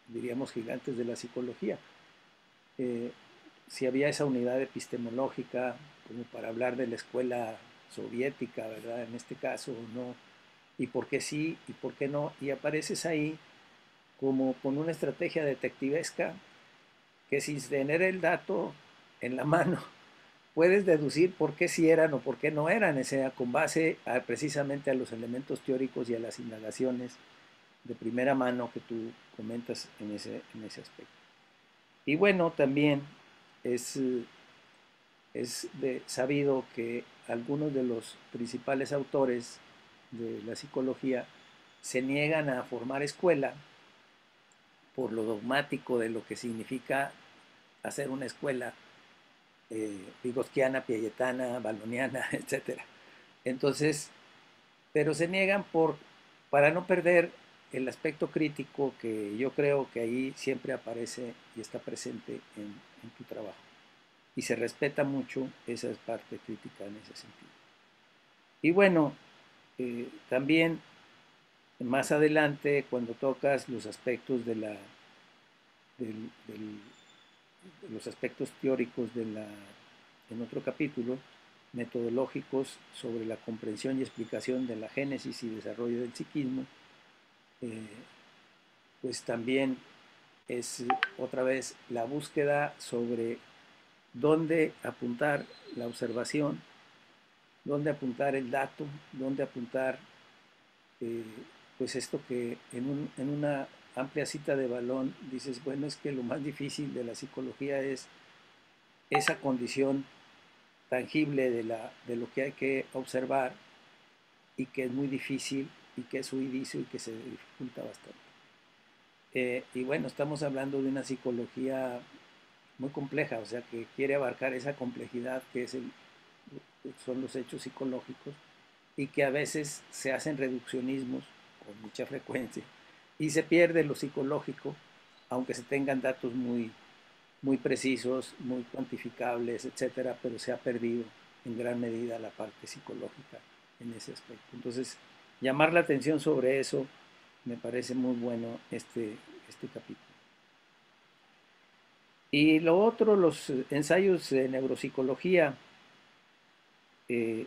diríamos, gigantes de la psicología. Si había esa unidad epistemológica como para hablar de la escuela soviética, ¿verdad? En este caso, o no, y por qué sí y por qué no, y apareces ahí como con una estrategia detectivesca que sin tener el dato en la mano puedes deducir por qué sí eran o por qué no eran, con base precisamente a los elementos teóricos y a las indagaciones de primera mano que tú comentas en ese aspecto. Y bueno, también es sabido que algunos de los principales autores de la psicología se niegan a formar escuela por lo dogmático de lo que significa hacer una escuela vygotsquiana, piagetana, baloniana, etc. Entonces, pero se niegan para no perder el aspecto crítico que yo creo que ahí siempre aparece y está presente en tu trabajo. Y se respeta mucho esa parte crítica en ese sentido. Y bueno, también más adelante, cuando tocas los aspectos de los aspectos teóricos en otro capítulo, metodológicos sobre la comprensión y explicación de la génesis y desarrollo del psiquismo, pues también es otra vez la búsqueda sobre dónde apuntar la observación, dónde apuntar el dato, dónde apuntar pues esto que en una amplia cita de Vallon dices, bueno, es que lo más difícil de la psicología es esa condición tangible de lo que hay que observar y que es muy difícil y que es huidizo y que se dificulta bastante. Y bueno, estamos hablando de una psicología muy compleja, o sea, que quiere abarcar esa complejidad que son los hechos psicológicos y que a veces se hacen reduccionismos con mucha frecuencia y se pierde lo psicológico, aunque se tengan datos muy precisos, muy cuantificables, etcétera, pero se ha perdido en gran medida la parte psicológica en ese aspecto. Entonces, llamar la atención sobre eso me parece muy bueno este capítulo. Y lo otro, los ensayos de neuropsicología, en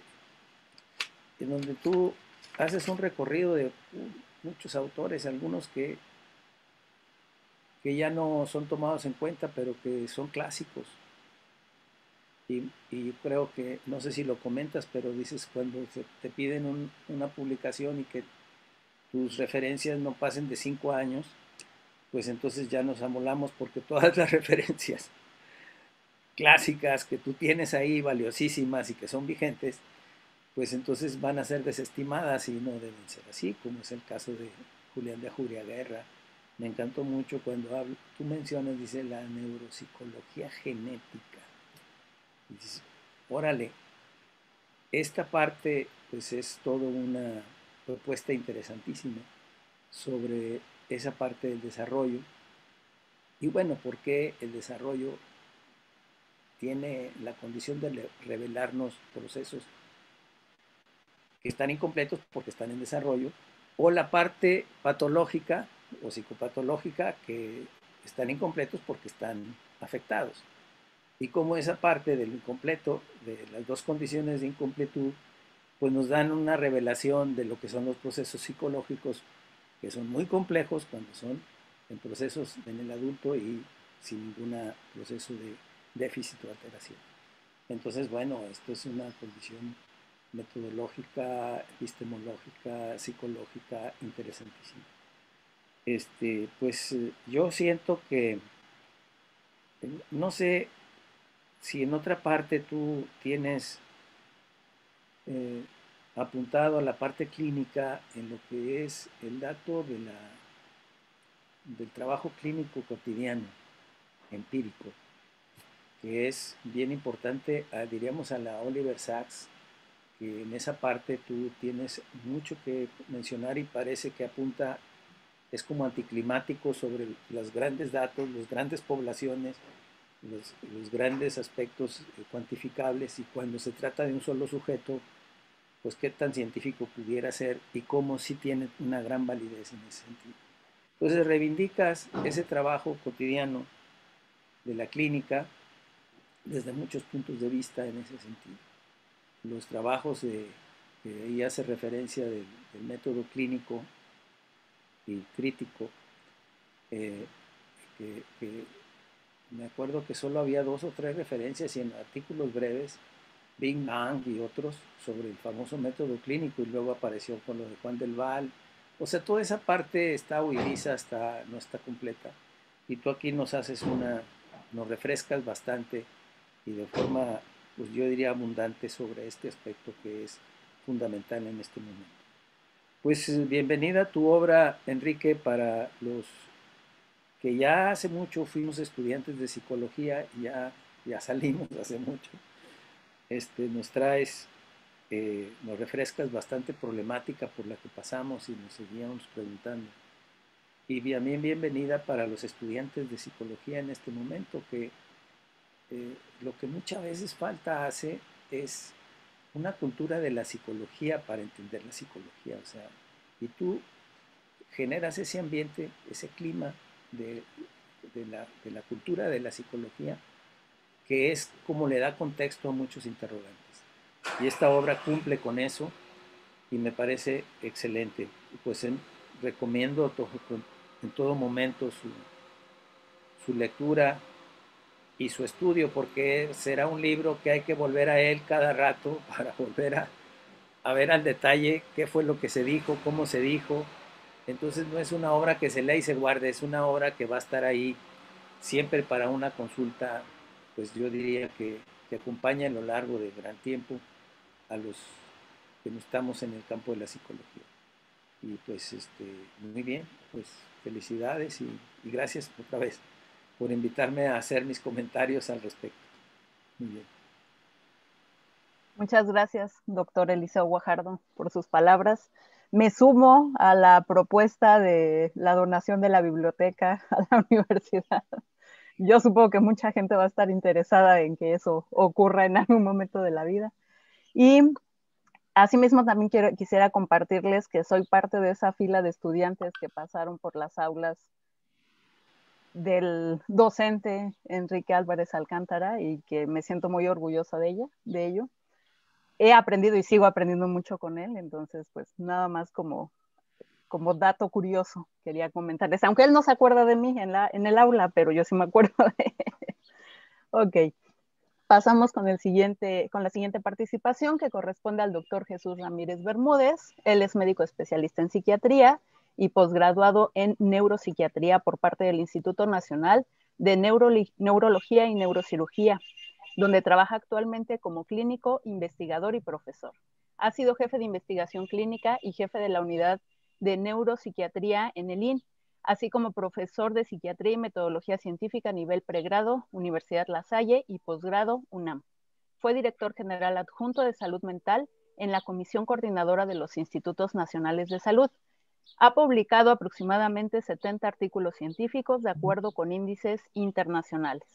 donde tú haces un recorrido de muchos autores, algunos que ya no son tomados en cuenta, pero que son clásicos. Y creo que, no sé si lo comentas, pero dices cuando te piden una publicación y que tus referencias no pasen de 5 años, pues entonces ya nos amolamos porque todas las referencias clásicas que tú tienes ahí, valiosísimas y que son vigentes, pues entonces van a ser desestimadas y no deben ser así, como es el caso de Julián de Ajuriaguerra. Me encantó mucho cuando tú mencionas, dice, la neuropsicología genética. Y dices, órale, esta parte pues es toda una propuesta interesantísima sobre esa parte del desarrollo. Y bueno, ¿por qué el desarrollo tiene la condición de revelarnos procesos que están incompletos porque están en desarrollo, o la parte patológica o psicopatológica que están incompletos porque están afectados? Y como esa parte del incompleto, de las dos condiciones de incompletud, pues nos dan una revelación de lo que son los procesos psicológicos, que son muy complejos cuando son en procesos en el adulto y sin ningún proceso de déficit o alteración. Entonces, bueno, esto es una condición metodológica, epistemológica, psicológica interesantísima. Pues yo siento que, no sé si en otra parte tú tienes apuntado a la parte clínica en lo que es el dato del trabajo clínico cotidiano, empírico, que es bien importante, diríamos a la Oliver Sacks, que en esa parte tú tienes mucho que mencionar y parece que apunta, es como anticlimático sobre los grandes datos, las grandes poblaciones, los grandes aspectos cuantificables, y cuando se trata de un solo sujeto, pues qué tan científico pudiera ser y cómo sí tiene una gran validez en ese sentido. Entonces reivindicas ese trabajo cotidiano de la clínica desde muchos puntos de vista en ese sentido. Los trabajos que ahí hace referencia del método clínico y crítico, que me acuerdo que solo había 2 o 3 referencias y en artículos breves, Bing Bang y otros, sobre el famoso método clínico, y luego apareció con lo de Juan del Val. O sea, toda esa parte está huidiza, no está completa. Y tú aquí nos refrescas bastante y de forma, pues yo diría abundante, sobre este aspecto que es fundamental en este momento. Pues bienvenida a tu obra, Enrique, para los que ya hace mucho fuimos estudiantes de psicología y ya salimos hace mucho. Nos traes, nos refrescas bastante problemática por la que pasamos y nos seguíamos preguntando. Y también bienvenida para los estudiantes de psicología en este momento, que lo que muchas veces falta hace es una cultura de la psicología para entender la psicología. O sea, y tú generas ese ambiente, ese clima de la cultura de la psicología, que es como le da contexto a muchos interrogantes. Y esta obra cumple con eso y me parece excelente. Pues recomiendo en todo momento su lectura y su estudio, porque será un libro que hay que volver a él cada rato para volver a ver al detalle qué fue lo que se dijo, cómo se dijo. Entonces no es una obra que se lea y se guarde, es una obra que va a estar ahí siempre para una consulta, pues yo diría que acompaña a lo largo de gran tiempo a los que no estamos en el campo de la psicología. Y pues muy bien, pues felicidades y gracias otra vez por invitarme a hacer mis comentarios al respecto. Muy bien. Muchas gracias, doctor Eliseo Guajardo, por sus palabras. Me sumo a la propuesta de la donación de la biblioteca a la universidad. Yo supongo que mucha gente va a estar interesada en que eso ocurra en algún momento de la vida. Y asimismo también quisiera compartirles que soy parte de esa fila de estudiantes que pasaron por las aulas del docente Enrique Álvarez Alcántara y que me siento muy orgullosa de ello. He aprendido y sigo aprendiendo mucho con él, entonces pues nada más como dato curioso quería comentarles, aunque él no se acuerda de mí en el aula, pero yo sí me acuerdo de él. Ok. Pasamos con la siguiente participación, que corresponde al doctor Jesús Ramírez Bermúdez. Él es médico especialista en psiquiatría y posgraduado en neuropsiquiatría por parte del Instituto Nacional de Neurología y Neurocirugía, donde trabaja actualmente como clínico, investigador y profesor. Ha sido jefe de investigación clínica y jefe de la unidad de neuropsiquiatría en el IN, así como profesor de psiquiatría y metodología científica a nivel pregrado, Universidad La Salle, y posgrado, UNAM. Fue director general adjunto de salud mental en la Comisión Coordinadora de los Institutos Nacionales de Salud. Ha publicado aproximadamente 70 artículos científicos de acuerdo con índices internacionales.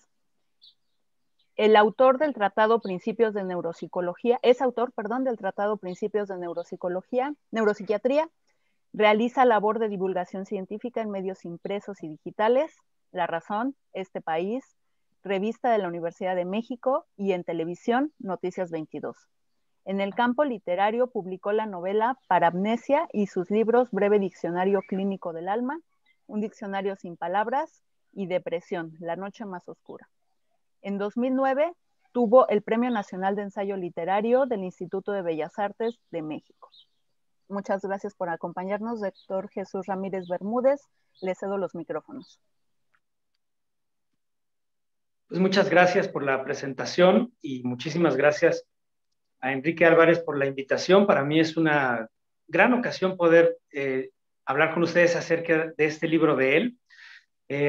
El autor del Tratado Principios de Neuropsicología, del Tratado Principios de Neuropsiquiatría, realiza labor de divulgación científica en medios impresos y digitales, La Razón, Este País, Revista de la Universidad de México, y en televisión, Noticias 22. En el campo literario publicó la novela Paramnesia y sus libros Breve Diccionario Clínico del Alma, Un Diccionario sin Palabras, y Depresión, La Noche Más Oscura. En 2009 tuvo el Premio Nacional de Ensayo Literario del Instituto de Bellas Artes de México. Muchas gracias por acompañarnos, doctor Jesús Ramírez Bermúdez. Le cedo los micrófonos. Pues muchas gracias por la presentación y muchísimas gracias a Enrique Álvarez por la invitación. Para mí es una gran ocasión poder hablar con ustedes acerca de este libro de él.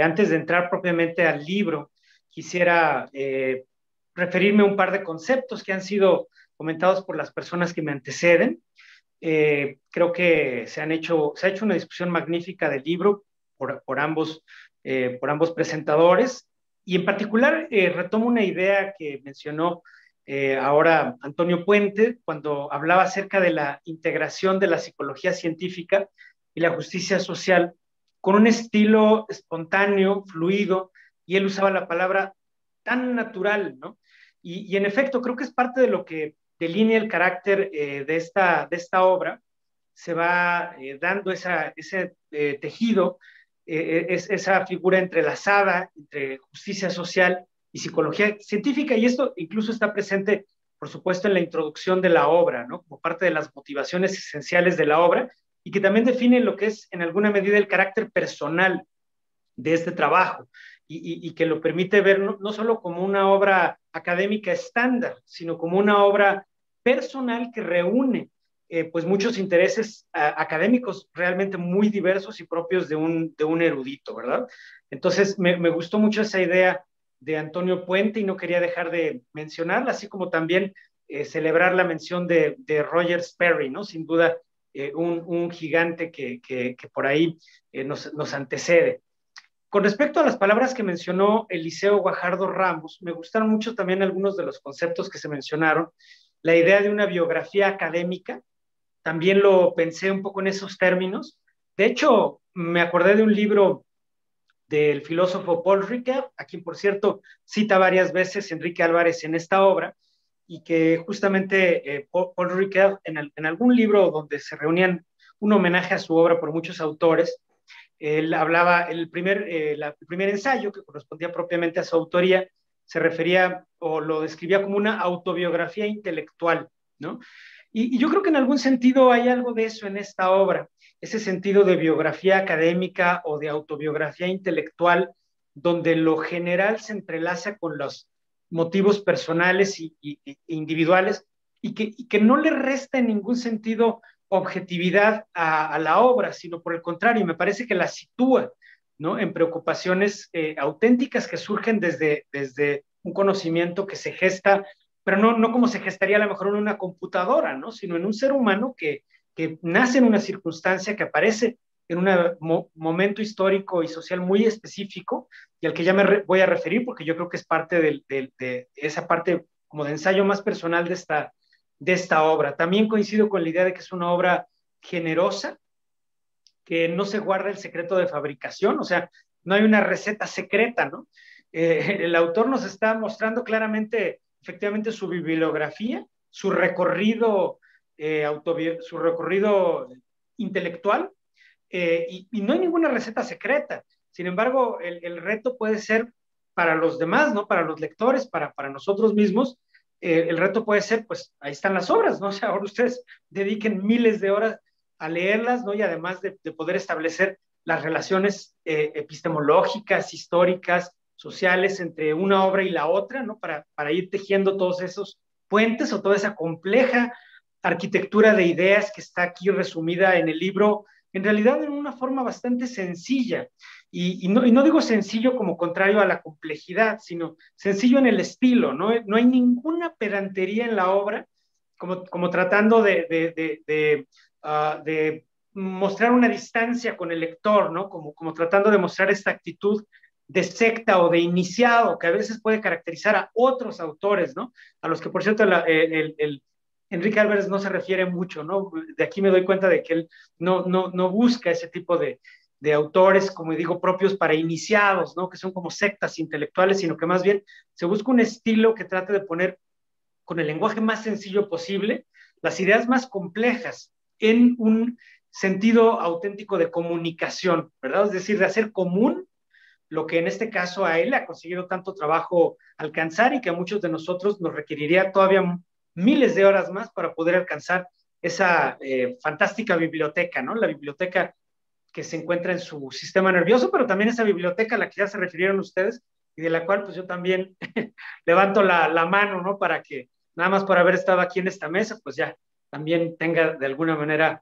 Antes de entrar propiamente al libro, quisiera referirme a un par de conceptos que han sido comentados por las personas que me anteceden. Creo que se ha hecho una discusión magnífica del libro por ambos presentadores, y en particular retomo una idea que mencionó ahora Antonio Puente cuando hablaba acerca de la integración de la psicología científica y la justicia social con un estilo espontáneo, fluido, y él usaba la palabra tan natural, ¿no? Y en efecto, creo que es parte de lo que delinea el carácter de esta obra. Se va dando ese tejido, esa figura entrelazada entre justicia social y psicología científica, y esto incluso está presente, por supuesto, en la introducción de la obra, ¿no? Como parte de las motivaciones esenciales de la obra, y que también define lo que es, en alguna medida, el carácter personal de este trabajo, y que lo permite ver no solo como una obra académica estándar, sino como una obra personal que reúne pues muchos intereses académicos realmente muy diversos y propios de un erudito, ¿verdad? Entonces me gustó mucho esa idea de Antonio Puente y no quería dejar de mencionarla, así como también celebrar la mención de Roger Sperry, ¿no? Sin duda un gigante que por ahí nos antecede. Con respecto a las palabras que mencionó Eliseo Guajardo Ramos, me gustaron mucho también algunos de los conceptos que se mencionaron. La idea de una biografía académica, también lo pensé un poco en esos términos. De hecho, me acordé de un libro del filósofo Paul Ricoeur, a quien, por cierto, cita varias veces Enrique Álvarez en esta obra, y que justamente Paul Ricoeur, en algún libro donde se reunían un homenaje a su obra por muchos autores, él hablaba, el primer ensayo, que correspondía propiamente a su autoría, se refería o lo describía como una autobiografía intelectual, ¿no? Y yo creo que en algún sentido hay algo de eso en esta obra, ese sentido de biografía académica o de autobiografía intelectual, donde lo general se entrelaza con los motivos personales e individuales, y que no le resta en ningún sentido objetividad a la obra, sino por el contrario, me parece que la sitúa, ¿no? En preocupaciones auténticas que surgen desde un conocimiento que se gesta, pero no como se gestaría a lo mejor en una computadora, ¿no? Sino en un ser humano que nace en una circunstancia, que aparece en un momento histórico y social muy específico, y al que ya me voy a referir, porque yo creo que es parte de esa parte como de ensayo más personal de esta obra. También coincido con la idea de que es una obra generosa, que no se guarda el secreto de fabricación, o sea, no hay una receta secreta, ¿no? El autor nos está mostrando claramente, efectivamente, su bibliografía, su recorrido intelectual, y no hay ninguna receta secreta. Sin embargo, el reto puede ser para los demás, ¿no? Para los lectores, para nosotros mismos, el reto puede ser, pues, ahí están las obras, ¿no? O sea, ahora ustedes dediquen miles de horas a leerlas, ¿no? Y además de poder establecer las relaciones epistemológicas, históricas, sociales entre una obra y la otra, ¿no? Para ir tejiendo todos esos puentes o toda esa compleja arquitectura de ideas que está aquí resumida en el libro, en realidad en una forma bastante sencilla. Y no digo sencillo como contrario a la complejidad, sino sencillo en el estilo, ¿no? No hay ninguna pedantería en la obra, como tratando de mostrar una distancia con el lector, ¿no? Como tratando de mostrar esta actitud de secta o de iniciado que a veces puede caracterizar a otros autores, ¿no? A los que, por cierto, Enrique Álvarez no se refiere mucho, ¿no? De aquí me doy cuenta de que él no busca ese tipo de autores, como digo, propios para iniciados, ¿no? Que son como sectas intelectuales, sino que más bien se busca un estilo que trate de poner con el lenguaje más sencillo posible las ideas más complejas en un sentido auténtico de comunicación, ¿verdad? Es decir, de hacer común lo que en este caso a él le ha conseguido tanto trabajo alcanzar y que a muchos de nosotros nos requeriría todavía miles de horas más para poder alcanzar esa fantástica biblioteca, ¿no? La biblioteca que se encuentra en su sistema nervioso, pero también esa biblioteca a la que ya se refirieron ustedes y de la cual pues yo también levanto la mano, ¿no? Para que nada más por haber estado aquí en esta mesa, pues ya también tenga de alguna manera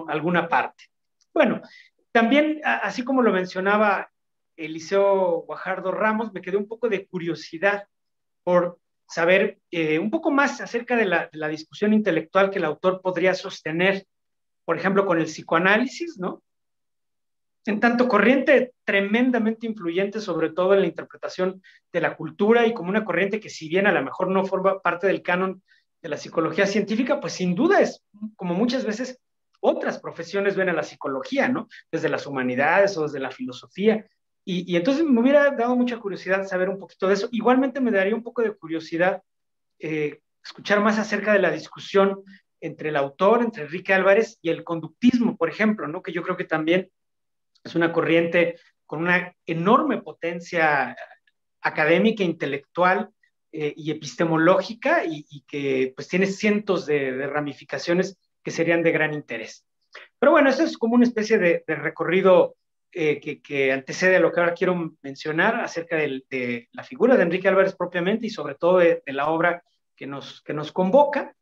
alguna parte. Bueno, también, así como lo mencionaba Eliseo Guajardo Ramos, me quedé un poco de curiosidad por saber un poco más acerca de la discusión intelectual que el autor podría sostener, por ejemplo, con el psicoanálisis, ¿no? En tanto corriente tremendamente influyente, sobre todo en la interpretación de la cultura y como una corriente que si bien a lo mejor no forma parte del canon de la psicología científica, pues sin duda es como muchas veces otras profesiones ven a la psicología, ¿no? Desde las humanidades o desde la filosofía. Y entonces me hubiera dado mucha curiosidad saber un poquito de eso. Igualmente me daría un poco de curiosidad escuchar más acerca de la discusión entre el autor, entre Enrique Álvarez y el conductismo, por ejemplo, ¿no? Que yo creo que también es una corriente con una enorme potencia académica, intelectual y epistemológica y que pues tiene cientos de ramificaciones que serían de gran interés. Pero bueno, eso es como una especie de recorrido que antecede a lo que ahora quiero mencionar acerca de la figura de Enrique Álvarez propiamente y sobre todo de la obra que nos convoca.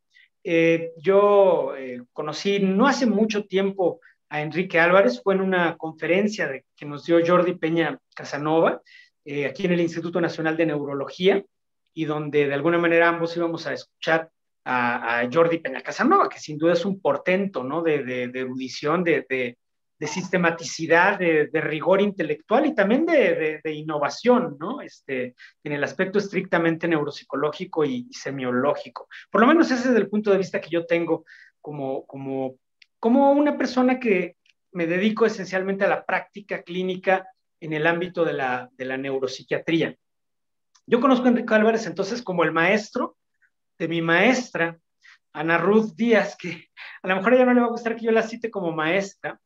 Yo conocí no hace mucho tiempo a Enrique Álvarez, fue en una conferencia que nos dio Jordi Peña Casanova, aquí en el Instituto Nacional de Neurología, y donde de alguna manera ambos íbamos a escuchar a Jordi Peña Casanova, que sin duda es un portento, ¿no? de erudición, de sistematicidad, de rigor intelectual y también de innovación, ¿no? En el aspecto estrictamente neuropsicológico y semiológico. Por lo menos ese es el punto de vista que yo tengo como una persona que me dedico esencialmente a la práctica clínica en el ámbito de la neuropsiquiatría. Yo conozco a Enrique Álvarez entonces como el maestro de mi maestra, Ana Ruth Díaz, que a lo mejor a ella no le va a gustar que yo la cite como maestra,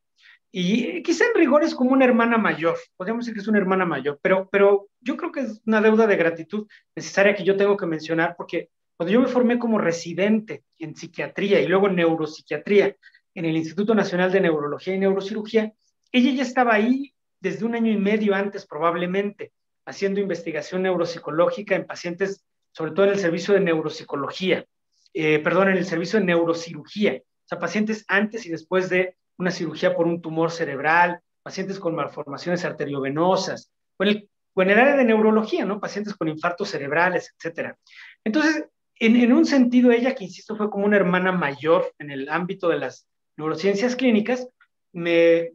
y quizá en rigor es como una hermana mayor, podríamos decir que es una hermana mayor, pero yo creo que es una deuda de gratitud necesaria que yo tengo que mencionar, porque cuando yo me formé como residente en psiquiatría y luego en neuropsiquiatría en el Instituto Nacional de Neurología y Neurocirugía, ella ya estaba ahí desde 1 año y medio antes probablemente, haciendo investigación neuropsicológica en pacientes, sobre todo en el servicio de neuropsicología, en el servicio de neurocirugía, o sea, pacientes antes y después de una cirugía por un tumor cerebral, pacientes con malformaciones arteriovenosas, o en el área de neurología, ¿no? Pacientes con infartos cerebrales, etcétera. Entonces, en un sentido, ella, que insisto, fue como una hermana mayor en el ámbito de las neurociencias clínicas, me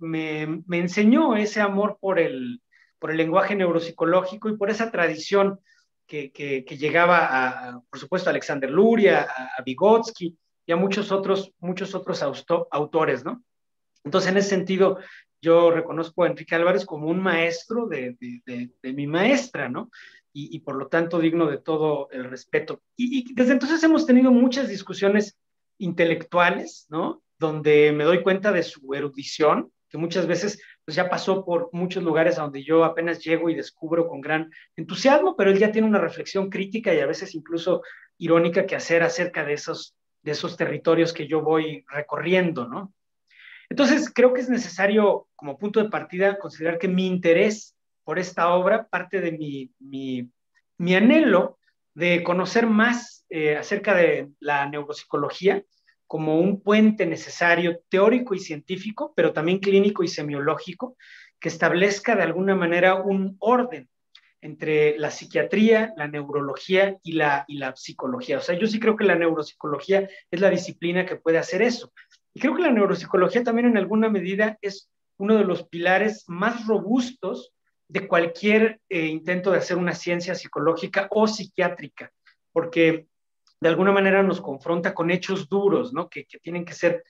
enseñó ese amor por el lenguaje neuropsicológico y por esa tradición que llegaba por supuesto, a Alexander Luria, a Vygotsky y a muchos otros autores, ¿no? Entonces, en ese sentido, yo reconozco a Enrique Álvarez como un maestro de mi maestra, ¿no? Y por lo tanto digno de todo el respeto. Y desde entonces hemos tenido muchas discusiones intelectuales, ¿no? Donde me doy cuenta de su erudición, que muchas veces pues, ya pasó por muchos lugares a donde yo apenas llego y descubro con gran entusiasmo, pero él ya tiene una reflexión crítica y a veces incluso irónica que hacer acerca de esos territorios que yo voy recorriendo, ¿no? Entonces, creo que es necesario, como punto de partida, considerar que mi interés por esta obra parte de mi anhelo de conocer más acerca de la neuropsicología como un puente necesario teórico y científico, pero también clínico y semiológico, que establezca de alguna manera un orden entre la psiquiatría, la neurología y la psicología. O sea, yo sí creo que la neuropsicología es la disciplina que puede hacer eso. Y creo que la neuropsicología también en alguna medida es uno de los pilares más robustos de cualquier intento de hacer una ciencia psicológica o psiquiátrica, porque de alguna manera nos confronta con hechos duros, ¿no? Que tienen que ser,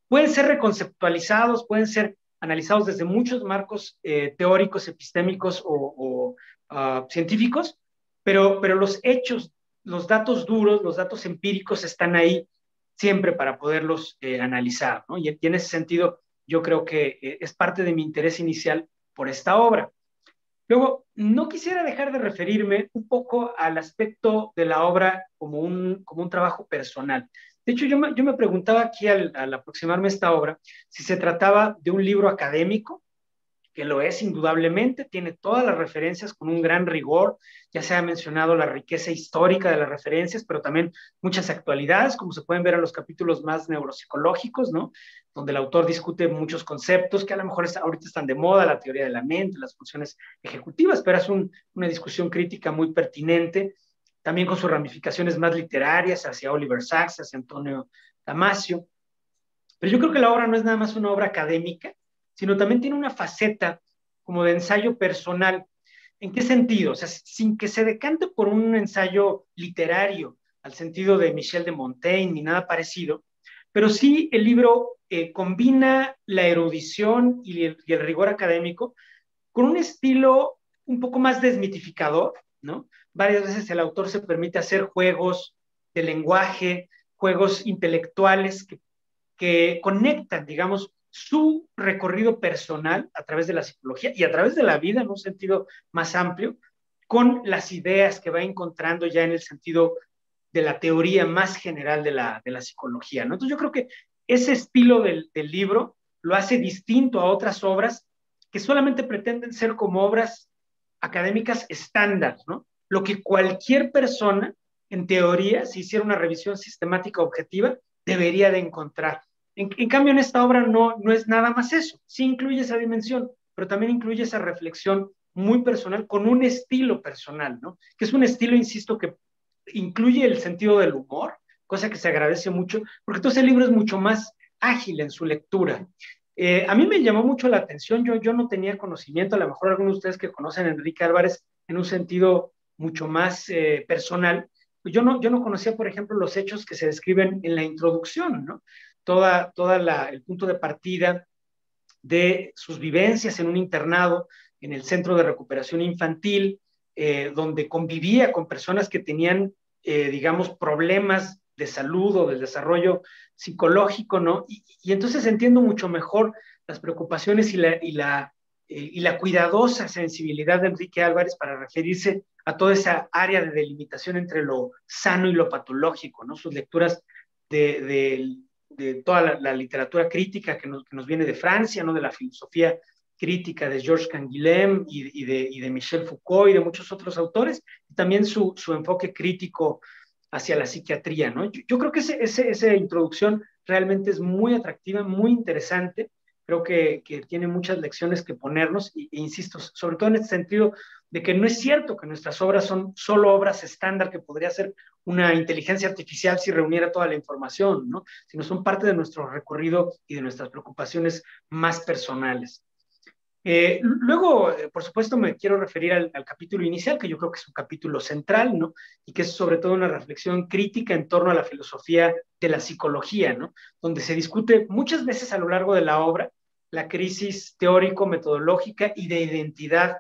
pueden ser reconceptualizados, pueden ser analizados desde muchos marcos teóricos, epistémicos o científicos, pero los hechos, los datos duros, los datos empíricos están ahí siempre para poderlos analizar, ¿no? Y en ese sentido, yo creo que es parte de mi interés inicial por esta obra. Luego, no quisiera dejar de referirme un poco al aspecto de la obra como un trabajo personal. De hecho, yo me preguntaba aquí al aproximarme a esta obra si se trataba de un libro académico, que lo es indudablemente, tiene todas las referencias con un gran rigor, ya se ha mencionado la riqueza histórica de las referencias, pero también muchas actualidades, como se pueden ver en los capítulos más neuropsicológicos, ¿no? Donde el autor discute muchos conceptos que a lo mejor ahorita están de moda, la teoría de la mente, las funciones ejecutivas, pero es una discusión crítica muy pertinente, también con sus ramificaciones más literarias hacia Oliver Sacks, hacia Antonio Damasio. Pero yo creo que la obra no es nada más una obra académica, sino también tiene una faceta como de ensayo personal. ¿En qué sentido? O sea, sin que se decante por un ensayo literario, al sentido de Michel de Montaigne ni nada parecido, pero sí el libro combina la erudición y el rigor académico con un estilo un poco más desmitificador, ¿no? Varias veces el autor se permite hacer juegos de lenguaje, juegos intelectuales que conectan, digamos, su recorrido personal a través de la psicología y a través de la vida en un sentido más amplio, con las ideas que va encontrando ya en el sentido de la teoría más general de la psicología, ¿no? Entonces yo creo que ese estilo del libro lo hace distinto a otras obras que solamente pretenden ser como obras académicas estándar, ¿no? Lo que cualquier persona, en teoría, si hiciera una revisión sistemática objetiva, debería de encontrar. En cambio, en esta obra no es nada más eso. Sí incluye esa dimensión, pero también incluye esa reflexión muy personal con un estilo personal, ¿no? Que es un estilo, insisto, que incluye el sentido del humor, cosa que se agradece mucho, porque entonces el libro es mucho más ágil en su lectura. A mí me llamó mucho la atención, yo no tenía conocimiento, a lo mejor algunos de ustedes que conocen a Enrique Álvarez en un sentido mucho más personal, yo no conocía, por ejemplo, los hechos que se describen en la introducción, ¿no? El punto de partida de sus vivencias en un internado, en el Centro de Recuperación Infantil, donde convivía con personas que tenían, digamos, problemas de salud o del desarrollo psicológico, ¿no? Y entonces entiendo mucho mejor las preocupaciones y la cuidadosa sensibilidad de Enrique Álvarez para referirse a toda esa área de delimitación entre lo sano y lo patológico, ¿no? Sus lecturas de toda la literatura crítica que nos viene de Francia, ¿no? De la filosofía crítica de Georges Canguilhem y de Michel Foucault y de muchos otros autores, y también su enfoque crítico hacia la psiquiatría, ¿no? Yo creo que esa introducción realmente es muy atractiva, muy interesante, creo que tiene muchas lecciones que ponernos, e insisto, sobre todo en este sentido de que no es cierto que nuestras obras son solo obras estándar que podría ser una inteligencia artificial si reuniera toda la información, ¿no? Sino son parte de nuestro recorrido y de nuestras preocupaciones más personales. Luego, por supuesto, me quiero referir al capítulo inicial, que yo creo que es un capítulo central, ¿no? Y que es sobre todo una reflexión crítica en torno a la filosofía de la psicología, ¿no? Donde se discute muchas veces a lo largo de la obra la crisis teórico-metodológica y de identidad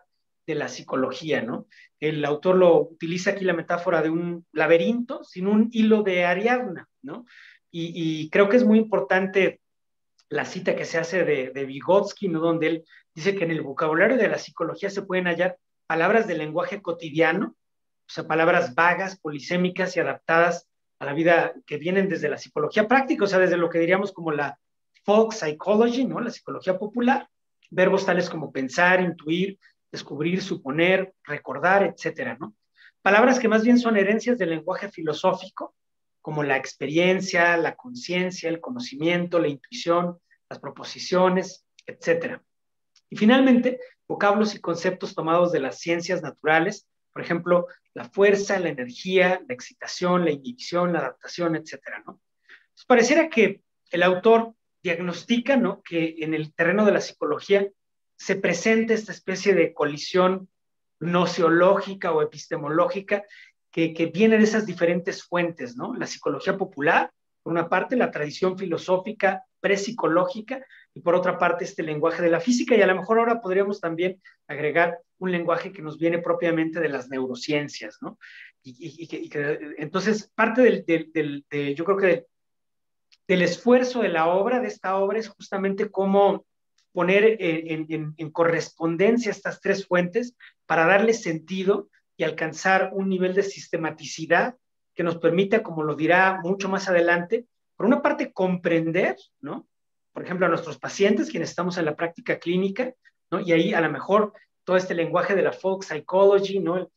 de la psicología, ¿no? El autor utiliza aquí la metáfora de un laberinto sin un hilo de Ariadna, ¿no? Y creo que es muy importante la cita que se hace de Vygotsky, ¿no? Donde él dice que en el vocabulario de la psicología se pueden hallar palabras del lenguaje cotidiano, o sea, palabras vagas, polisémicas y adaptadas a la vida que vienen desde la psicología práctica, o sea, desde lo que diríamos como la folk psychology, ¿no? La psicología popular, verbos tales como pensar, intuir, descubrir, suponer, recordar, etcétera, ¿no? Palabras que más bien son herencias del lenguaje filosófico, como la experiencia, la conciencia, el conocimiento, la intuición, las proposiciones, etcétera. Y finalmente, vocablos y conceptos tomados de las ciencias naturales, por ejemplo, la fuerza, la energía, la excitación, la inhibición, la adaptación, etcétera, ¿no? Entonces, pareciera que el autor diagnostica, ¿no?, que en el terreno de la psicología se presenta esta especie de colisión gnoseológica o epistemológica que viene de esas diferentes fuentes, ¿no? La psicología popular, por una parte, la tradición filosófica prepsicológica, y por otra parte este lenguaje de la física, y a lo mejor ahora podríamos también agregar un lenguaje que nos viene propiamente de las neurociencias, ¿no? Entonces, parte yo creo que del esfuerzo de la obra, de esta obra, es justamente cómo poner en correspondencia estas tres fuentes para darle sentido y alcanzar un nivel de sistematicidad que nos permita, como lo dirá mucho más adelante, por una parte comprender, ¿no?, por ejemplo, a nuestros pacientes, quienes estamos en la práctica clínica, ¿no? Y ahí a lo mejor todo este lenguaje de la folk psychology, ¿no?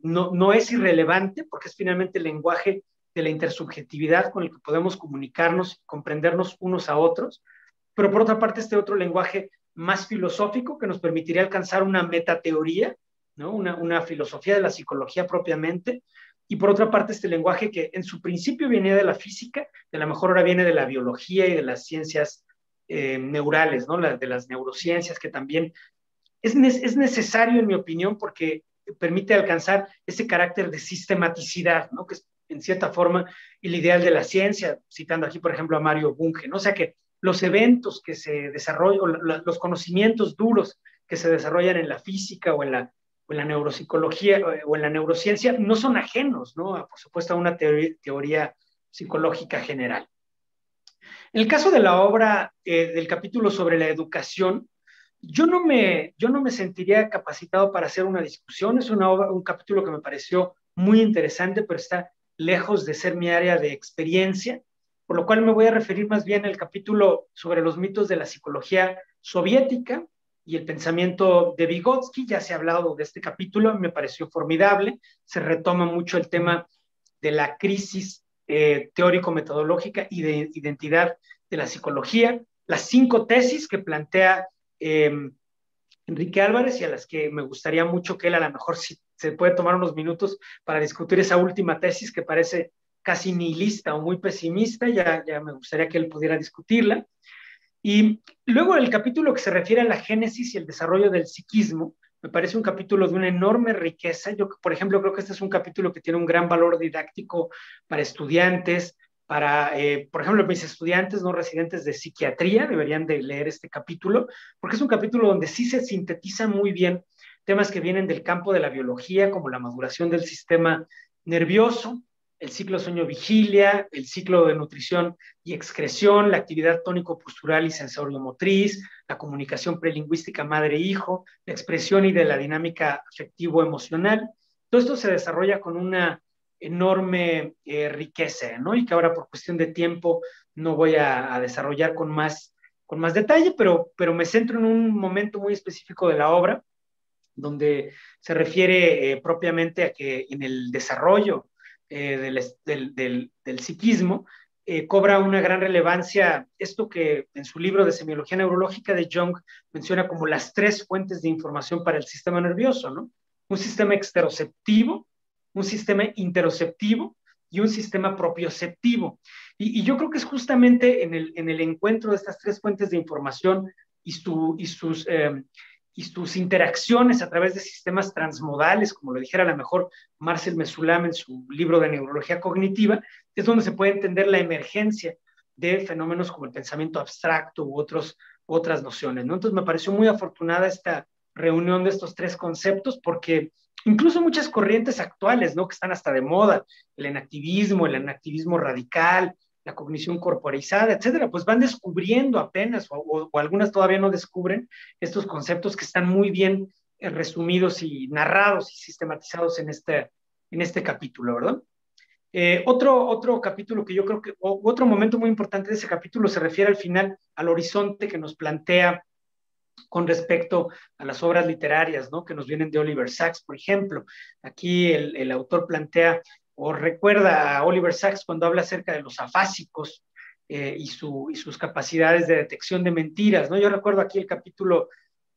No es irrelevante, porque es finalmente el lenguaje de la intersubjetividad con el que podemos comunicarnos, comprendernos unos a otros, pero por otra parte este otro lenguaje más filosófico que nos permitiría alcanzar una metateoría, ¿no? Una filosofía de la psicología propiamente, y por otra parte este lenguaje que en su principio venía de la física, de la mejor ahora viene de la biología y de las ciencias neurales, ¿no? De las neurociencias, que también es necesario, en mi opinión, porque permite alcanzar ese carácter de sistematicidad, ¿no?, que es en cierta forma el ideal de la ciencia, citando aquí, por ejemplo, a Mario Bunge, ¿no? O sea, que los eventos que se desarrollan, los conocimientos duros que se desarrollan en la física o en la neuropsicología o en la neurociencia no son ajenos, ¿no?, por supuesto, a una teoría psicológica general. En el caso de la obra del capítulo sobre la educación, yo no me sentiría capacitado para hacer una discusión. Es un capítulo que me pareció muy interesante, pero está lejos de ser mi área de experiencia, por lo cual me voy a referir más bien al capítulo sobre los mitos de la psicología soviética y el pensamiento de Vygotsky. Ya se ha hablado de este capítulo, me pareció formidable. Se retoma mucho el tema de la crisis teórico-metodológica y de identidad de la psicología, las 5 tesis que plantea Enrique Álvarez, y a las que me gustaría mucho que él, a lo mejor, si se puede tomar unos minutos para discutir esa última tesis que parece casi nihilista o muy pesimista, ya me gustaría que él pudiera discutirla. Y luego el capítulo que se refiere a la génesis y el desarrollo del psiquismo, me parece un capítulo de una enorme riqueza. Yo, por ejemplo, creo que este es un capítulo que tiene un gran valor didáctico para estudiantes, por ejemplo, mis estudiantes no residentes de psiquiatría deberían de leer este capítulo, porque es un capítulo donde sí se sintetizan muy bien temas que vienen del campo de la biología, como la maduración del sistema nervioso, el ciclo sueño-vigilia, el ciclo de nutrición y excreción, la actividad tónico-postural y sensorio-motriz, la comunicación prelingüística madre-hijo, la expresión y de la dinámica afectivo-emocional. Todo esto se desarrolla con una enorme riqueza, ¿no? Y que ahora, por cuestión de tiempo, no voy a desarrollar con más detalle, pero me centro en un momento muy específico de la obra, donde se refiere propiamente a que en el desarrollo del psiquismo cobra una gran relevancia esto que en su libro de semiología neurológica de Jung menciona como las 3 fuentes de información para el sistema nervioso, ¿no? Un sistema exteroceptivo, un sistema interoceptivo y un sistema propioceptivo. Y yo creo que es justamente en el encuentro de estas 3 fuentes de información y sus interacciones a través de sistemas transmodales, como lo dijera a lo mejor Marcel Mesulam en su libro de neurología cognitiva, es donde se puede entender la emergencia de fenómenos como el pensamiento abstracto u otras nociones, ¿no? Entonces me pareció muy afortunada esta reunión de estos 3 conceptos, porque incluso muchas corrientes actuales, ¿no?, que están hasta de moda, el enactivismo radical, la cognición corporizada, etcétera, pues van descubriendo apenas, o algunas todavía no descubren estos conceptos que están muy bien resumidos y narrados y sistematizados en este capítulo, ¿verdad? Otro capítulo que yo creo que, otro momento muy importante de ese capítulo se refiere al final, al horizonte que nos plantea con respecto a las obras literarias, ¿no? Que nos vienen de Oliver Sacks, por ejemplo. Aquí el autor plantea o recuerda a Oliver Sacks cuando habla acerca de los afásicos y sus capacidades de detección de mentiras, ¿no? Yo recuerdo aquí el capítulo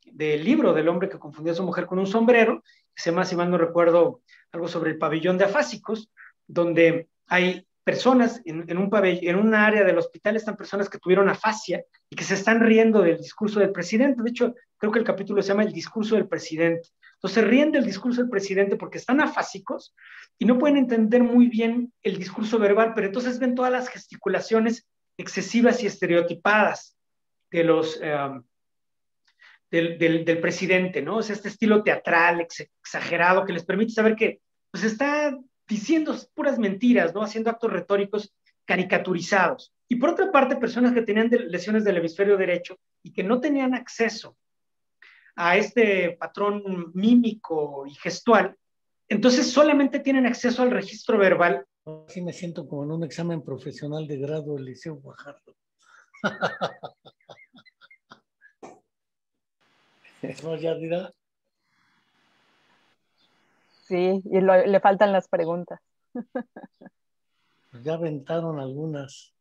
del libro del hombre que confundió a su mujer con un sombrero, que se llama, si mal no recuerdo, algo sobre el pabellón de afásicos, donde hay personas en un área del hospital, están personas que tuvieron afasia y que se están riendo del discurso del presidente. De hecho, creo que el capítulo se llama El discurso del presidente. Entonces se ríen del discurso del presidente porque están afásicos y no pueden entender muy bien el discurso verbal, pero entonces ven todas las gesticulaciones excesivas y estereotipadas de del presidente, ¿no? O sea, este estilo teatral, exagerado, que les permite saber que pues está diciendo puras mentiras, ¿no? Haciendo actos retóricos caricaturizados. Y por otra parte, personas que tenían lesiones del hemisferio derecho y que no tenían acceso a este patrón mímico y gestual, entonces solamente tienen acceso al registro verbal. Así me siento como en un examen profesional de grado del Liceo Guajardo. ¿No, Yadira? Sí, y le faltan las preguntas. Pues ya aventaron algunas.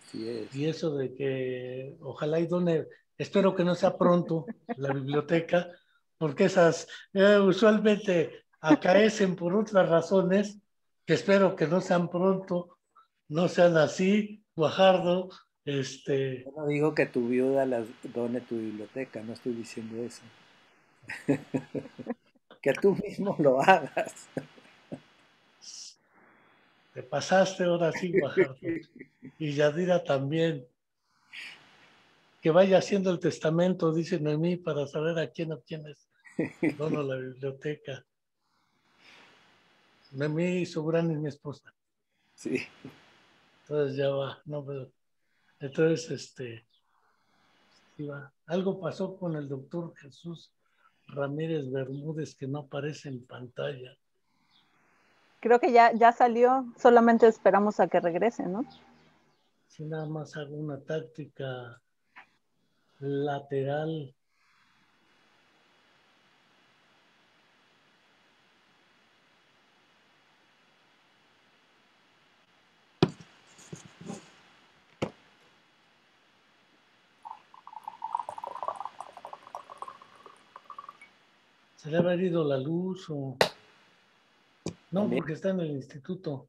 Así es. Y eso de que ojalá y done, espero que no sea pronto la biblioteca, porque esas usualmente acaecen por otras razones, que espero que no sean pronto, no sean así, Guajardo. Yo no digo que tu viuda las done tu biblioteca, no estoy diciendo eso. Que tú mismo lo hagas. Te pasaste ahora sí, Guajardo. Y Yadira también. Que vaya haciendo el testamento, dice Noemí, para saber a quién dono la biblioteca. Noemí Sobrani es mi esposa. Sí. Entonces ya va. No, pero, entonces, sí va. Algo pasó con el doctor Jesús Ramírez Bermúdez que no aparece en pantalla. Creo que ya salió, solamente esperamos a que regrese, ¿no? Si nada más hago una táctica lateral. ¿Se le ha ido la luz o...? No, ¿También? porque está en el instituto.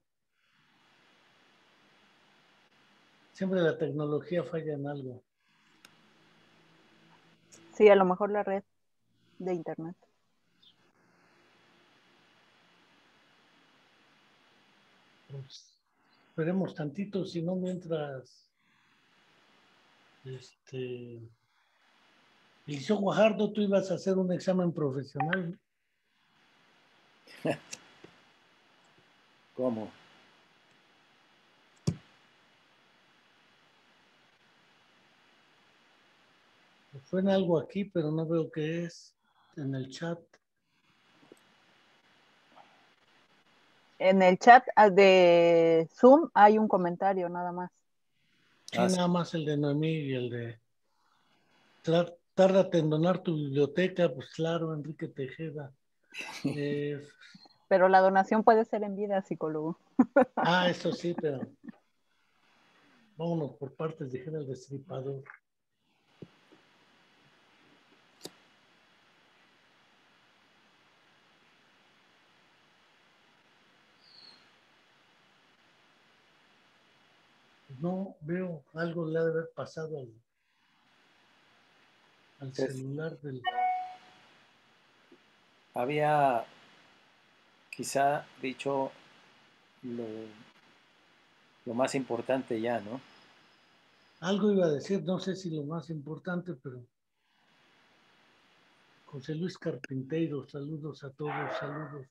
Siempre la tecnología falla en algo. Sí, a lo mejor la red de internet. Pues, esperemos tantito, si no mientras Liceo Guajardo, tú ibas a hacer un examen profesional. ¿Cómo? Fue en algo aquí, pero no veo qué es en el chat. En el chat de Zoom hay un comentario nada más. Sí, nada más el de Noemí y el de tárdate en donar tu biblioteca, pues claro, Enrique Tejeda. Pero la donación puede ser en vida, psicólogo. Eso sí, pero vámonos por partes, dijera el destripador. No veo, algo le ha de haber pasado al celular del... Había quizá dicho lo más importante ya, ¿no? Algo iba a decir, no sé si lo más importante, pero José Luis Carpinteiro, saludos a todos, saludos.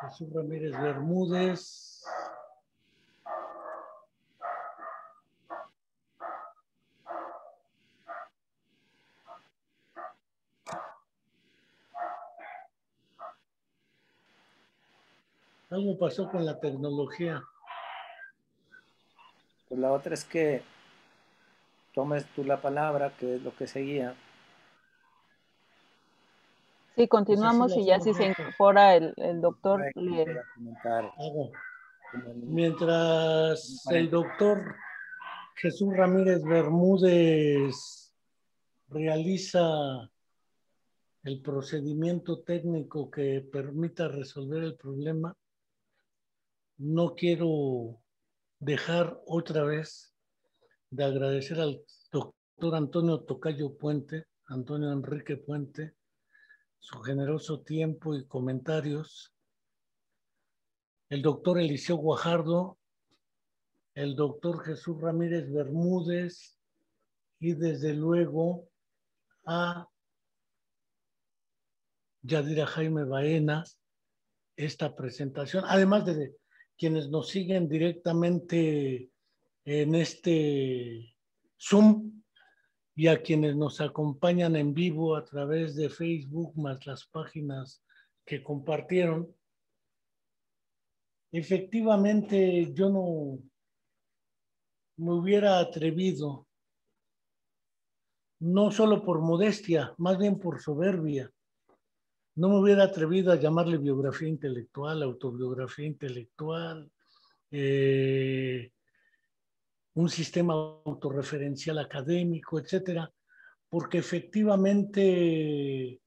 Jesús Ramírez Bermúdez. Algo pasó con la tecnología. Pues la otra es que tomes tú la palabra, que es lo que seguía. Sí, continuamos y ya si se incorpora el doctor. Mientras el doctor Jesús Ramírez Bermúdez realiza el procedimiento técnico que permita resolver el problema, no quiero dejar otra vez de agradecer al doctor Antonio Tocayo Puente, Antonio Enrique Puente, su generoso tiempo y comentarios, el doctor Eliseo Guajardo, el doctor Jesús Ramírez Bermúdez y desde luego a Yadira Jaime Baena esta presentación, además de quienes nos siguen directamente en este Zoom y a quienes nos acompañan en vivo a través de Facebook, más las páginas que compartieron. Efectivamente, yo no me hubiera atrevido, no solo por modestia, más bien por soberbia, no me hubiera atrevido a llamarle biografía intelectual, autobiografía intelectual, un sistema autorreferencial académico, etcétera, porque efectivamente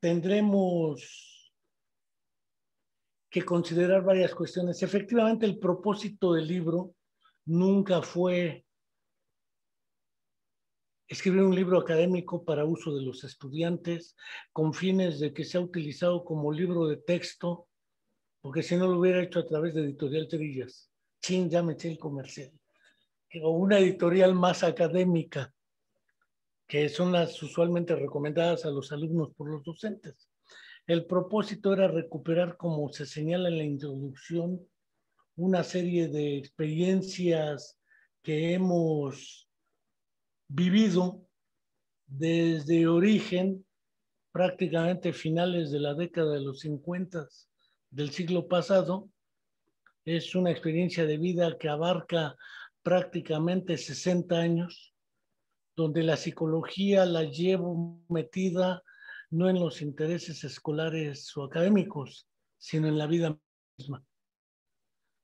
tendremos que considerar varias cuestiones. Efectivamente, el propósito del libro nunca fue escribir un libro académico para uso de los estudiantes, con fines de que sea utilizado como libro de texto, porque si no lo hubiera hecho a través de Editorial Trillas. Chin, ya me eché el comercial. O una editorial más académica, que son las usualmente recomendadas a los alumnos por los docentes. El propósito era recuperar, como se señala en la introducción, una serie de experiencias que hemos vivido desde origen, prácticamente finales de la década de los 50 del siglo pasado. Es una experiencia de vida que abarca prácticamente 60 años, donde la psicología la llevo metida no en los intereses escolares o académicos, sino en la vida misma.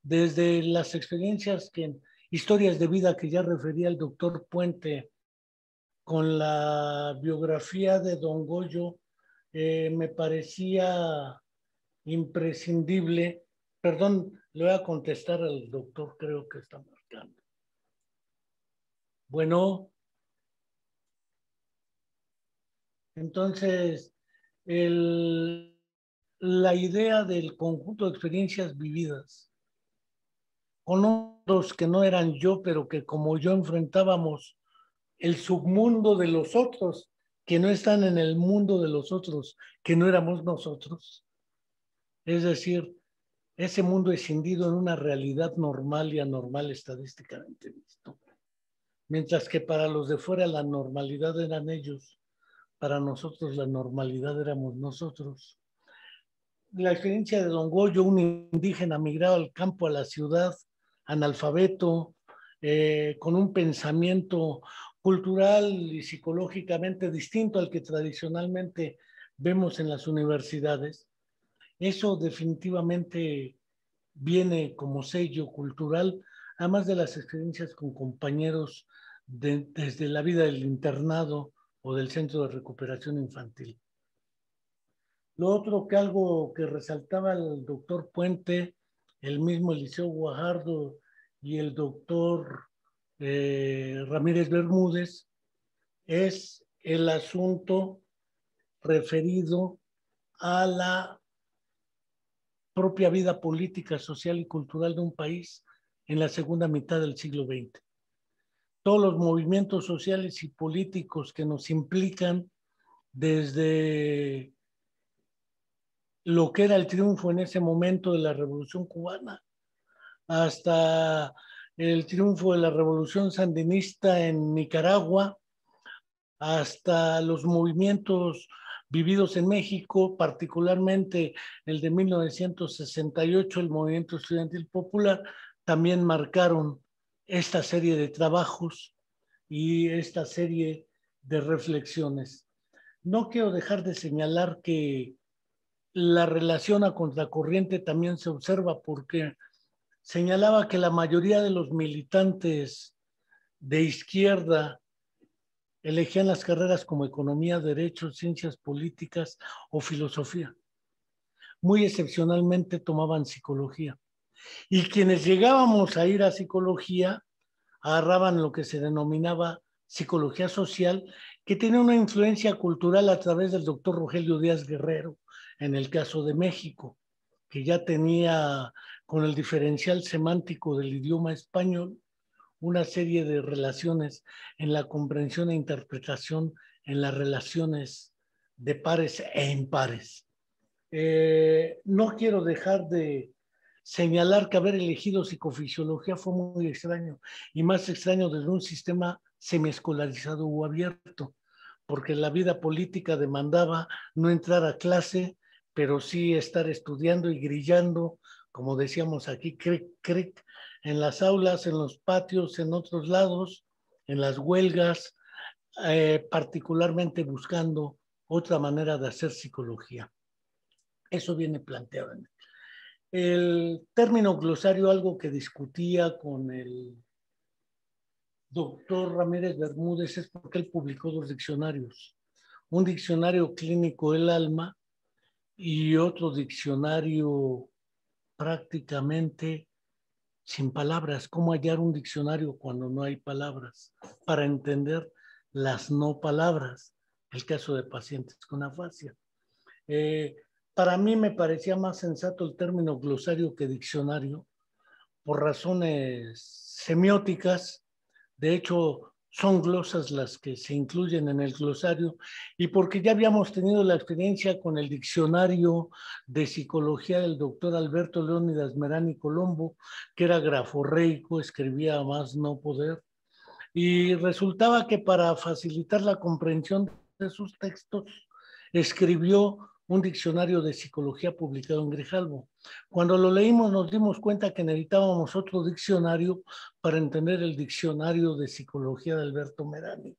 Desde las experiencias, historias de vida que ya refería el doctor Puente, con la biografía de Don Goyo, me parecía imprescindible. Perdón, le voy a contestar al doctor, creo que está marcando. Bueno, entonces, la idea del conjunto de experiencias vividas con otros que no eran yo, pero que como yo enfrentábamos el submundo de los otros, que no están en el mundo de los otros, que no éramos nosotros. Es decir, ese mundo escindido en una realidad normal y anormal estadísticamente visto. Mientras que para los de fuera la normalidad eran ellos, para nosotros la normalidad éramos nosotros. La experiencia de Don Goyo, un indígena migrado al campo, a la ciudad, analfabeto, con un pensamiento cultural y psicológicamente distinto al que tradicionalmente vemos en las universidades. Eso definitivamente viene como sello cultural, además de las experiencias con compañeros desde la vida del internado o del centro de recuperación infantil. Lo otro que algo que resaltaba el doctor Puente, el mismo Eliseo Guajardo y el doctor Ramírez Bermúdez, es el asunto referido a la propia vida política, social y cultural de un país en la segunda mitad del siglo XX. Todos los movimientos sociales y políticos que nos implican desde lo que era el triunfo en ese momento de la Revolución Cubana, hasta el triunfo de la Revolución Sandinista en Nicaragua, hasta los movimientos vividos en México, particularmente el de 1968, el movimiento estudiantil popular, también marcaron esta serie de trabajos y esta serie de reflexiones. No quiero dejar de señalar que la relación a contracorriente también se observa, porque señalaba que la mayoría de los militantes de izquierda elegían las carreras como economía, derecho, ciencias políticas o filosofía. Muy excepcionalmente tomaban psicología. Y quienes llegábamos a ir a psicología agarraban lo que se denominaba psicología social, que tiene una influencia cultural a través del doctor Rogelio Díaz Guerrero, en el caso de México, que ya tenía, con el diferencial semántico del idioma español, una serie de relaciones en la comprensión e interpretación en las relaciones de pares e impares. No quiero dejar de señalar que haber elegido psicofisiología fue muy extraño, y más extraño desde un sistema semiescolarizado o abierto, porque la vida política demandaba no entrar a clase, pero sí estar estudiando y grillando, como decíamos aquí, cric, en las aulas, en los patios, en otros lados, en las huelgas, particularmente buscando otra manera de hacer psicología. Eso viene planteado en el término glosario, algo que discutía con el doctor Ramírez Bermúdez, es porque él publicó dos diccionarios. Un diccionario clínico del alma y otro diccionario prácticamente sin palabras. ¿Cómo hallar un diccionario cuando no hay palabras para entender las no palabras? El caso de pacientes con afasia. Para mí me parecía más sensato el término glosario que diccionario, por razones semióticas. De hecho, son glosas las que se incluyen en el glosario, y porque ya habíamos tenido la experiencia con el diccionario de psicología del doctor Alberto Leónidas Merani Colombo, que era graforreico, escribía a más no poder, y resultaba que para facilitar la comprensión de sus textos escribió un diccionario de psicología publicado en Grijalbo. Cuando lo leímos nos dimos cuenta que necesitábamos otro diccionario para entender el diccionario de psicología de Alberto Merani.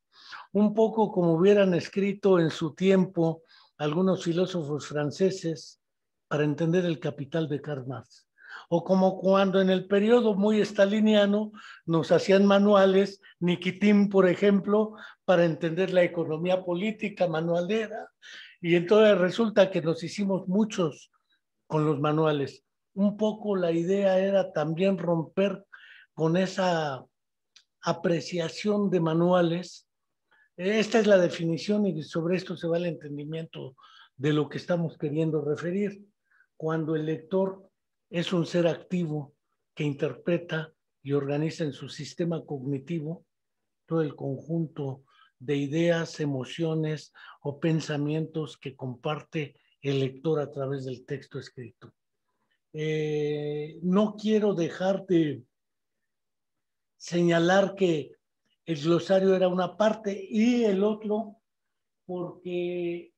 Un poco como hubieran escrito en su tiempo algunos filósofos franceses para entender el Capital de Karl Marx. O como cuando en el periodo muy staliniano nos hacían manuales, Nikitin, por ejemplo, para entender la economía política manualera. Y entonces resulta que nos hicimos muchos con los manuales. Un poco la idea era también romper con esa apreciación de manuales. Esta es la definición y sobre esto se va el entendimiento de lo que estamos queriendo referir. Cuando el lector es un ser activo que interpreta y organiza en su sistema cognitivo todo el conjunto de ideas, emociones o pensamientos que comparte el lector a través del texto escrito. No quiero dejar de señalar que el glosario era una parte y el otro, porque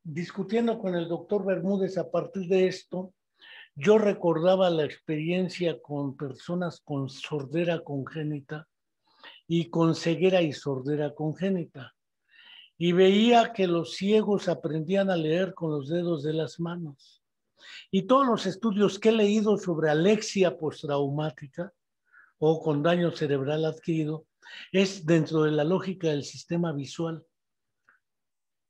discutiendo con el doctor Bermúdez a partir de esto, yo recordaba la experiencia con personas con sordera congénita y con ceguera y sordera congénita. Y veía que los ciegos aprendían a leer con los dedos de las manos. Y todos los estudios que he leído sobre alexia postraumática o con daño cerebral adquirido es dentro de la lógica del sistema visual.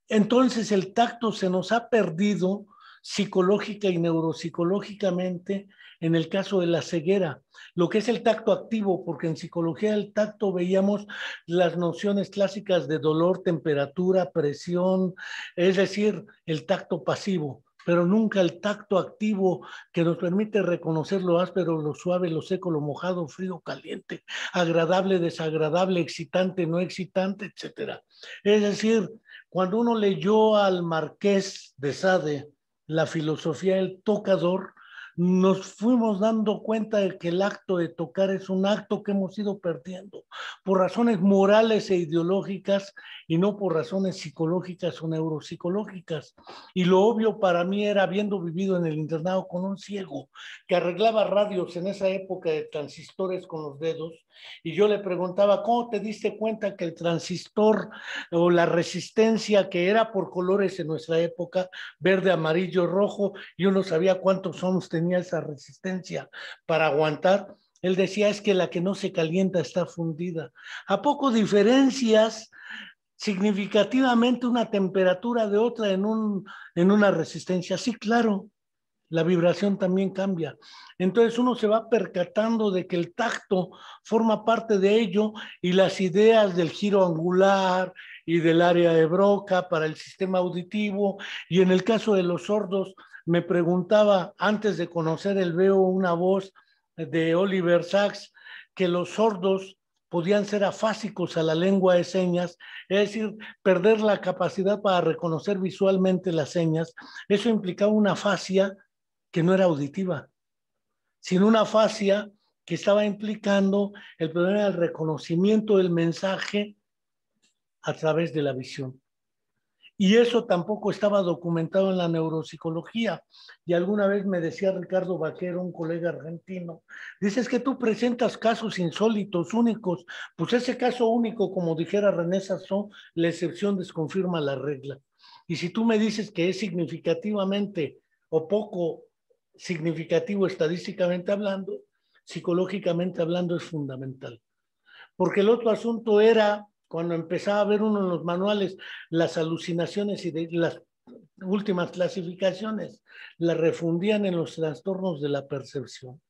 Entonces el tacto se nos ha perdido psicológica y neuropsicológicamente en el caso de la ceguera, lo que es el tacto activo, porque en psicología del tacto veíamos las nociones clásicas de dolor, temperatura, presión, es decir, el tacto pasivo, pero nunca el tacto activo que nos permite reconocer lo áspero, lo suave, lo seco, lo mojado, frío, caliente, agradable, desagradable, excitante, no excitante, etc. Es decir, Cuando uno leyó al Marqués de Sade la filosofía del tocador, nos fuimos dando cuenta de que el acto de tocar es un acto que hemos ido perdiendo por razones morales e ideológicas y no por razones psicológicas o neuropsicológicas. Y lo obvio para mí era, habiendo vivido en el internado con un ciego que arreglaba radios en esa época de transistores con los dedos, y yo le preguntaba, ¿cómo te diste cuenta que el transistor o la resistencia, que era por colores en nuestra época, verde, amarillo, rojo, y uno sabía cuántos ohms tenía esa resistencia para aguantar? Él decía, es que la que no se calienta está fundida. ¿A poco diferencias significativamente una temperatura de otra en una resistencia? Sí, claro. La vibración también cambia. Entonces uno se va percatando de que el tacto forma parte de ello, y las ideas del giro angular y del área de Broca para el sistema auditivo. Y en el caso de los sordos, me preguntaba antes de conocer el Veo una voz de Oliver Sacks, que los sordos podían ser afásicos a la lengua de señas, es decir, perder la capacidad para reconocer visualmente las señas. Eso implicaba una afasia que no era auditiva, sino una afasia que estaba implicando el problema del reconocimiento del mensaje a través de la visión. Y eso tampoco estaba documentado en la neuropsicología. Y alguna vez me decía Ricardo Vaquero, un colega argentino, dices que tú presentas casos insólitos, únicos. Pues ese caso único, como dijera René Sassón, la excepción desconfirma la regla. Y si tú me dices que es significativamente o poco significativo estadísticamente hablando, psicológicamente hablando es fundamental. Porque el otro asunto era, cuando empezaba a ver uno en los manuales, las alucinaciones y de las últimas clasificaciones, las refundían en los trastornos de la percepción.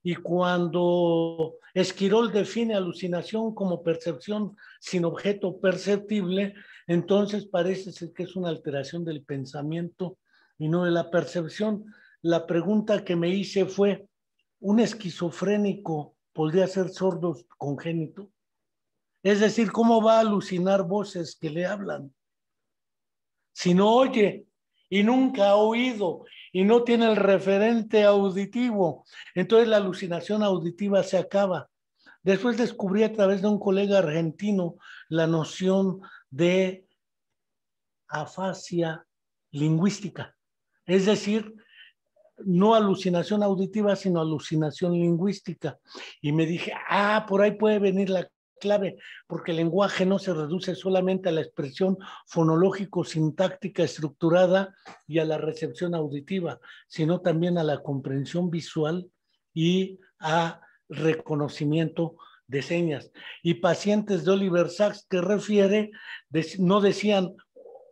Y cuando Esquirol define alucinación como percepción sin objeto perceptible, entonces parece ser que es una alteración del pensamiento y no de la percepción. La pregunta que me hice fue, ¿un esquizofrénico podría ser sordo congénito? Es decir, ¿cómo va a alucinar voces que le hablan? Si no oye y nunca ha oído y no tiene el referente auditivo, entonces la alucinación auditiva se acaba. Después descubrí a través de un colega argentino la noción de afasia lingüística, es decir, no alucinación auditiva, sino alucinación lingüística. Y me dije, por ahí puede venir la clave, porque el lenguaje no se reduce solamente a la expresión fonológico-sintáctica estructurada y a la recepción auditiva, sino también a la comprensión visual y a reconocimiento de señas. Y pacientes de Oliver Sacks que refiere, no decían,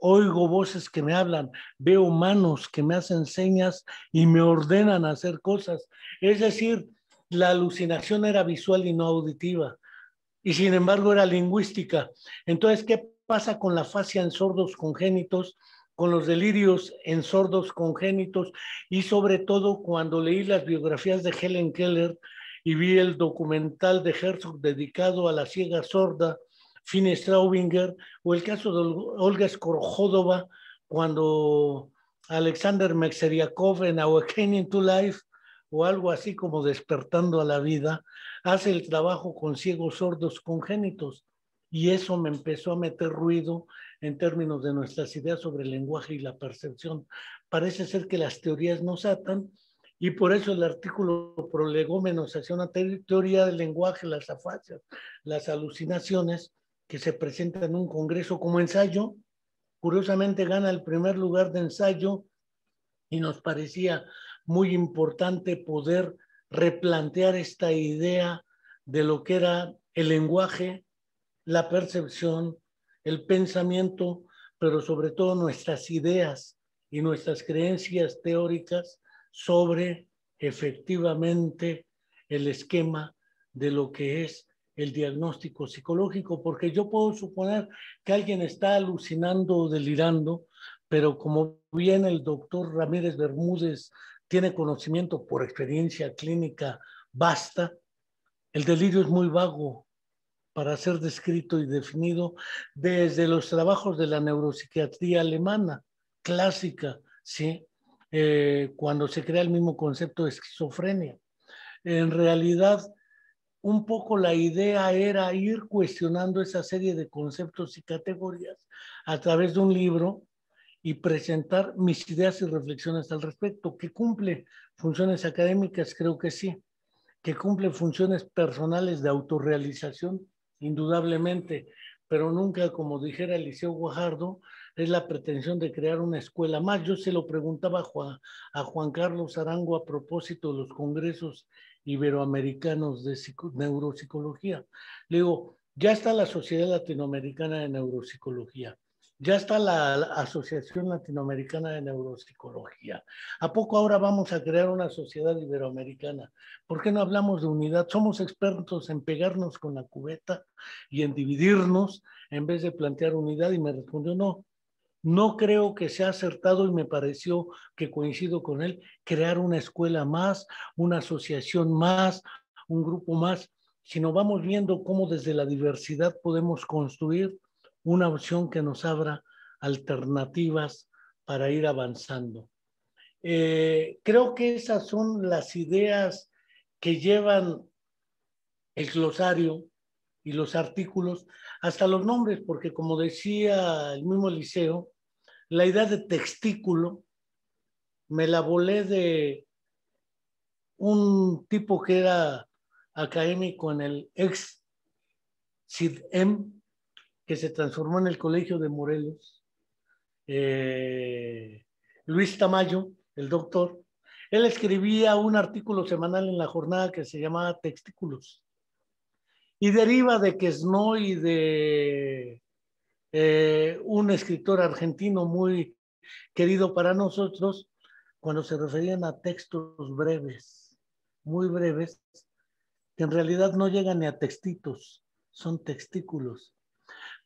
oigo voces que me hablan, veo manos que me hacen señas y me ordenan hacer cosas. Es decir, la alucinación era visual y no auditiva, y sin embargo era lingüística. Entonces, ¿qué pasa con la afasia en sordos congénitos, con los delirios en sordos congénitos? Y sobre todo cuando leí las biografías de Helen Keller y vi el documental de Herzog dedicado a la ciega sorda, Finn Straubinger, o el caso de Olga Skorohodova, cuando Alexander Mexeriakov en Awakening to Life, o algo así como Despertando a la Vida, hace el trabajo con ciegos sordos congénitos. Y eso me empezó a meter ruido en términos de nuestras ideas sobre el lenguaje y la percepción. Parece ser que las teorías nos atan, y por eso el artículo prolegómenos hacia una teoría del lenguaje, las afasias, las alucinaciones, que se presenta en un congreso como ensayo. Curiosamente gana el primer lugar de ensayo, y nos parecía muy importante poder replantear esta idea de lo que era el lenguaje, la percepción, el pensamiento, pero sobre todo nuestras ideas y nuestras creencias teóricas sobre efectivamente el esquema de lo que es el diagnóstico psicológico, porque yo puedo suponer que alguien está alucinando o delirando, pero como bien el doctor Ramírez Bermúdez tiene conocimiento por experiencia clínica vasta, el delirio es muy vago. para ser descrito y definido desde los trabajos de la neuropsiquiatría alemana, clásica, ¿sí? Cuando se crea el mismo concepto de esquizofrenia. En realidad, un poco la idea era ir cuestionando esa serie de conceptos y categorías a través de un libro y presentar mis ideas y reflexiones al respecto. ¿Que cumple funciones académicas? Creo que sí. ¿Que cumple funciones personales de autorrealización? Indudablemente, pero nunca, como dijera Eliseo Guajardo, es la pretensión de crear una escuela más. Yo se lo preguntaba a Juan Carlos Arango a propósito de los congresos iberoamericanos de neuropsicología. Le digo, ya está la Sociedad Latinoamericana de Neuropsicología, ya está la Asociación Latinoamericana de Neuropsicología. ¿A poco ahora vamos a crear una sociedad iberoamericana? ¿Por qué no hablamos de unidad? Somos expertos en pegarnos con la cubeta y en dividirnos en vez de plantear unidad. Y me respondió, no, no creo que sea acertado, y me pareció que coincido con él, crear una escuela más, una asociación más, un grupo más, sino vamos viendo cómo desde la diversidad podemos construir una opción que nos abra alternativas para ir avanzando. Creo que esas son las ideas que llevan el glosario y los artículos, hasta los nombres, porque como decía el mismo Eliseo, la idea de textículo me la volé de un tipo que era académico en el ex CIDM, que se transformó en el Colegio de Morelos, Luis Tamayo, el doctor. Él escribía un artículo semanal en La Jornada que se llamaba Textículos, y deriva de Quesno y de un escritor argentino muy querido para nosotros, cuando se referían a textos breves, muy breves, que en realidad no llegan ni a textitos, son textículos.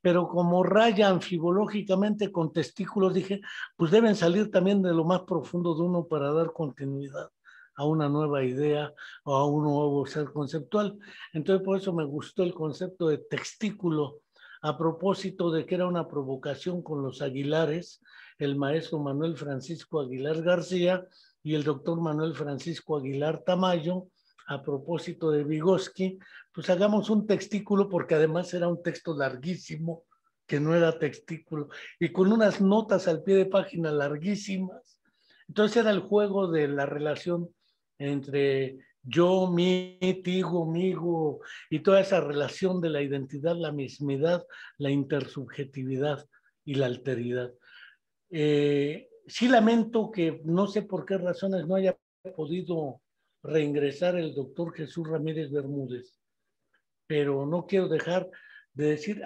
Pero como rayan anfibológicamente con testículos, dije, pues deben salir también de lo más profundo de uno para dar continuidad a una nueva idea o a un nuevo ser conceptual. Entonces, por eso me gustó el concepto de textículo, a propósito de que era una provocación con los Aguilares, el maestro Manuel Francisco Aguilar García y el doctor Manuel Francisco Aguilar Tamayo, a propósito de Vygotsky, pues hagamos un textículo, porque además era un texto larguísimo, que no era textículo, y con unas notas al pie de página larguísimas. Entonces era el juego de la relación entre yo, mi, tigo, migo, y toda esa relación de la identidad, la mismidad, la intersubjetividad y la alteridad. Sí lamento que no sé por qué razones no haya podido reingresar el doctor Jesús Ramírez Bermúdez, pero no quiero dejar de decir,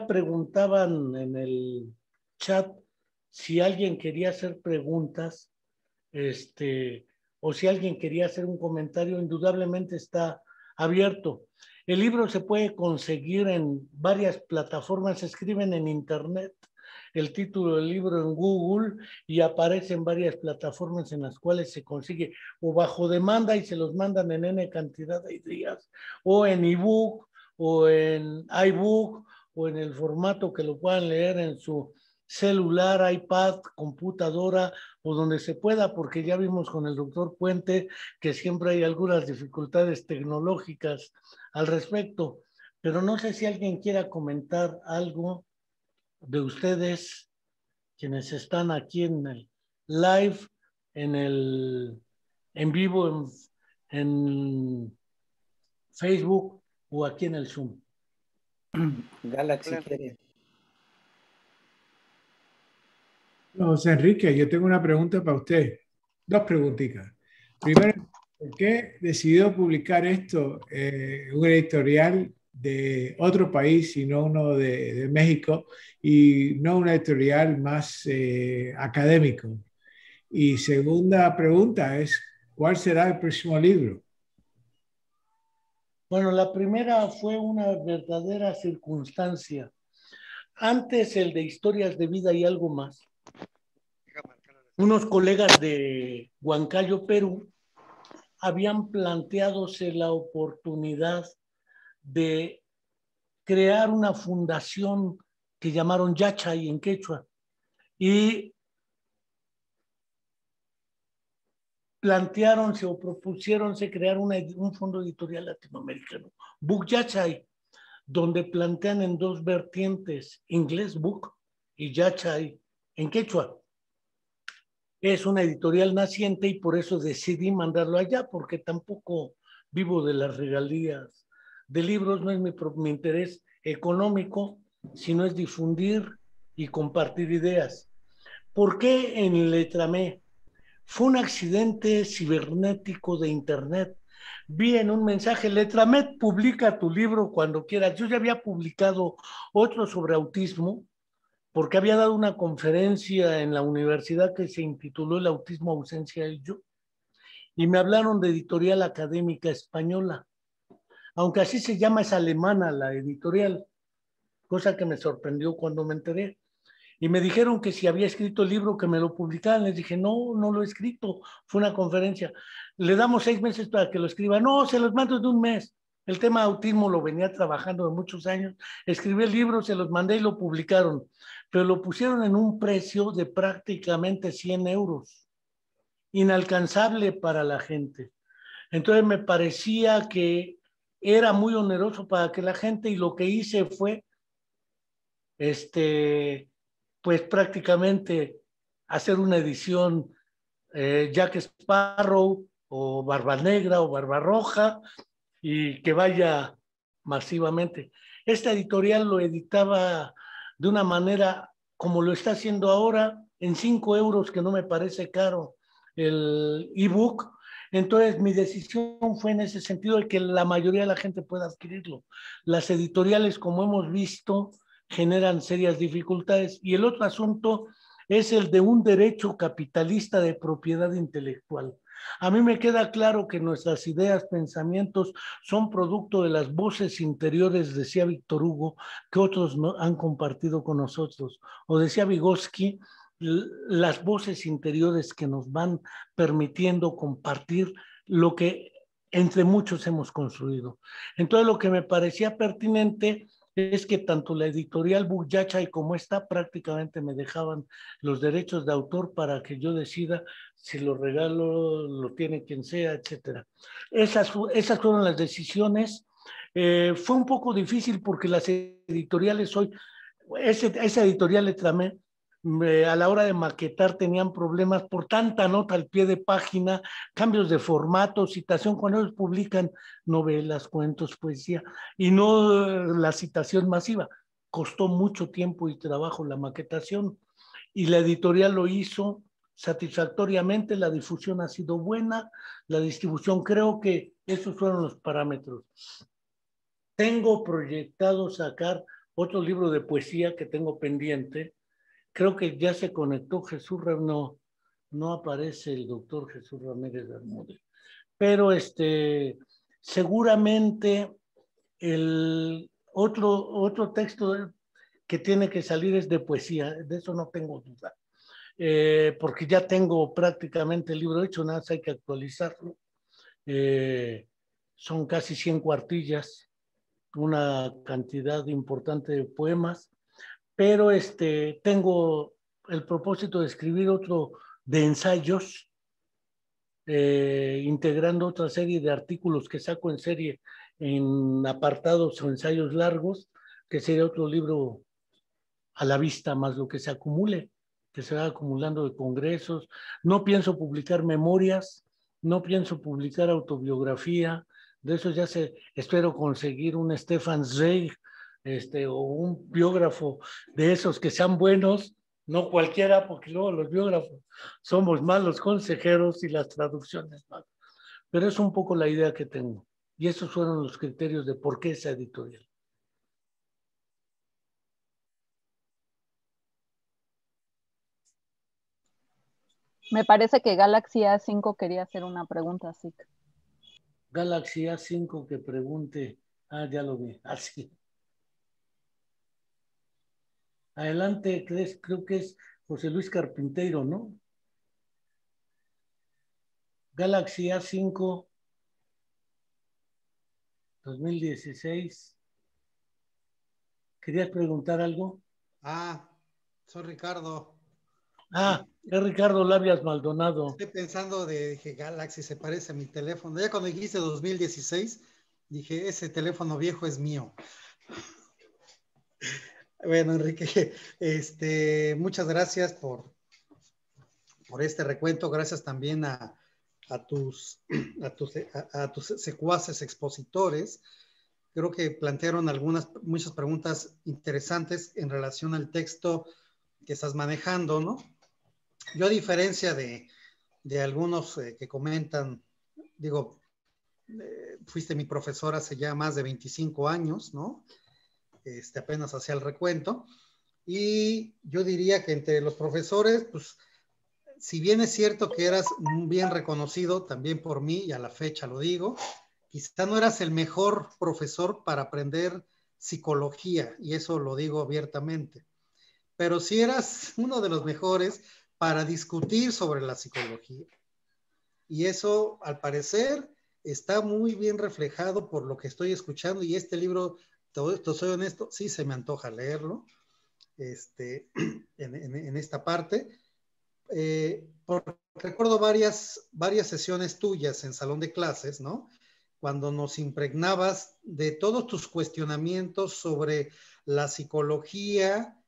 preguntaban en el chat si alguien quería hacer preguntas, o si alguien quería hacer un comentario. Indudablemente está abierto. El libro se puede conseguir en varias plataformas, se escriben en internet el título del libro en Google y aparece en varias plataformas en las cuales se consigue o bajo demanda y se los mandan en N cantidad de días, o en ebook, o en iBook, o en el formato que lo puedan leer en su celular, iPad, computadora, o donde se pueda, porque ya vimos con el doctor Puente que siempre hay algunas dificultades tecnológicas al respecto. Pero no sé si alguien quiera comentar algo de ustedes, quienes están aquí en el live, en vivo, en Facebook o aquí en el Zoom. Galaxy quiere. José Enrique, yo tengo una pregunta para usted. Dos preguntitas. Primero, ¿por qué decidió publicar esto en un editorial de otro país y no uno de México, y no un editorial más académico? Y segunda pregunta es, ¿cuál será el próximo libro? Bueno, la primera fue una verdadera circunstancia. Antes el de Historias de Vida y Algo Más, unos colegas de Huancayo, Perú, habían planteadose la oportunidad de crear una fundación que llamaron Yachay en quechua y plantearonse o propusieronse crear un fondo editorial latinoamericano, Book Yachay, donde plantean en dos vertientes, inglés Book y Yachay en quechua. Es una editorial naciente y por eso decidí mandarlo allá, porque tampoco vivo de las regalías de libros, no es mi interés económico, sino es difundir y compartir ideas. ¿Por qué en Letramé? Fue un accidente cibernético de internet. Vi en un mensaje, Letramed publica tu libro cuando quieras. Yo ya había publicado otro sobre autismo, porque había dado una conferencia en la universidad que se intituló El autismo, ausencia y yo, y me hablaron de Editorial Académica Española. Aunque así se llama, es alemana la editorial, cosa que me sorprendió cuando me enteré. Y me dijeron que si había escrito el libro, que me lo publicaran. Les dije, no, no lo he escrito, fue una conferencia. Le damos 6 meses para que lo escriba. No, se los mando de un mes. El tema de autismo lo venía trabajando de muchos años. Escribí el libro, se los mandé y lo publicaron. Pero lo pusieron en un precio de prácticamente 100 euros. Inalcanzable para la gente. Entonces me parecía que era muy oneroso para que la gente, y lo que hice fue, pues prácticamente hacer una edición Jack Sparrow o Barba Negra o Barba Roja y que vaya masivamente. Esta editorial lo editaba de una manera como lo está haciendo ahora, en 5 euros, que no me parece caro el ebook. Entonces mi decisión fue en ese sentido de que la mayoría de la gente pueda adquirirlo. Las editoriales, como hemos visto, generan serias dificultades. Y el otro asunto es el de un derecho capitalista de propiedad intelectual. A mí me queda claro que nuestras ideas, pensamientos son producto de las voces interiores, decía Víctor Hugo, que otros no han compartido con nosotros. O decía Vygotsky, las voces interiores que nos van permitiendo compartir lo que entre muchos hemos construido. Entonces, lo que me parecía pertinente es que tanto la editorial Book Yachay como esta prácticamente me dejaban los derechos de autor para que yo decida si lo regalo, lo tiene quien sea, etcétera. Esas fueron las decisiones. Fue un poco difícil porque las editoriales hoy, esa editorial Letramé, a la hora de maquetar tenían problemas por tanta nota al pie de página, cambios de formato, citación, cuando ellos publican novelas, cuentos, poesía, y no la citación masiva. Costó mucho tiempo y trabajo la maquetación, y la editorial lo hizo satisfactoriamente, la difusión ha sido buena, la distribución, creo que esos fueron los parámetros. Tengo proyectado sacar otro libro de poesía que tengo pendiente. Creo que ya se conectó Jesús, no aparece el doctor Jesús Ramírez Bermúdez. Pero seguramente el otro texto que tiene que salir es de poesía, de eso no tengo duda. Porque ya tengo prácticamente el libro hecho, nada más hay que actualizarlo. Son casi 100 cuartillas, una cantidad importante de poemas, pero tengo el propósito de escribir otro de ensayos, integrando otra serie de artículos que saco en serie en apartados o ensayos largos, que sería otro libro a la vista, más lo que se acumule, que se va acumulando de congresos. No pienso publicar memorias, no pienso publicar autobiografía, de eso ya espero conseguir un Stefan Zweig, o un biógrafo de esos que sean buenos, no cualquiera, porque luego los biógrafos somos malos consejeros y las traducciones malas. Pero es un poco la idea que tengo. Y esos fueron los criterios de por qué esa editorial. Me parece que Galaxy A5 quería hacer una pregunta, así que... Galaxy A5 que pregunte. Ah, ya lo vi. Así. Adelante, creo que es José Luis Carpinteiro, ¿no? Galaxy A5 2016. ¿Querías preguntar algo? Soy Ricardo. Es Ricardo Labias Maldonado. Estoy pensando dije, Galaxy se parece a mi teléfono. Ya cuando dijiste 2016, dije, ese teléfono viejo es mío. Bueno, Enrique, muchas gracias por este recuento. Gracias también a tus secuaces expositores. Creo que plantearon muchas preguntas interesantes en relación al texto que estás manejando, ¿no? Yo, a diferencia de algunos que comentan, digo, fuiste mi profesor hace ya más de 25 años, ¿no? Apenas hacía el recuento. Y yo diría que entre los profesores, pues, si bien es cierto que eras bien reconocido también por mí, y a la fecha lo digo, quizá no eras el mejor profesor para aprender psicología, y eso lo digo abiertamente. Pero sí eras uno de los mejores para discutir sobre la psicología. Y eso, al parecer, está muy bien reflejado por lo que estoy escuchando, y este libro, te soy honesto, sí se me antoja leerlo, en esta parte. Porque recuerdo varias sesiones tuyas en salón de clases, ¿no? Cuando nos impregnabas de todos tus cuestionamientos sobre la psicología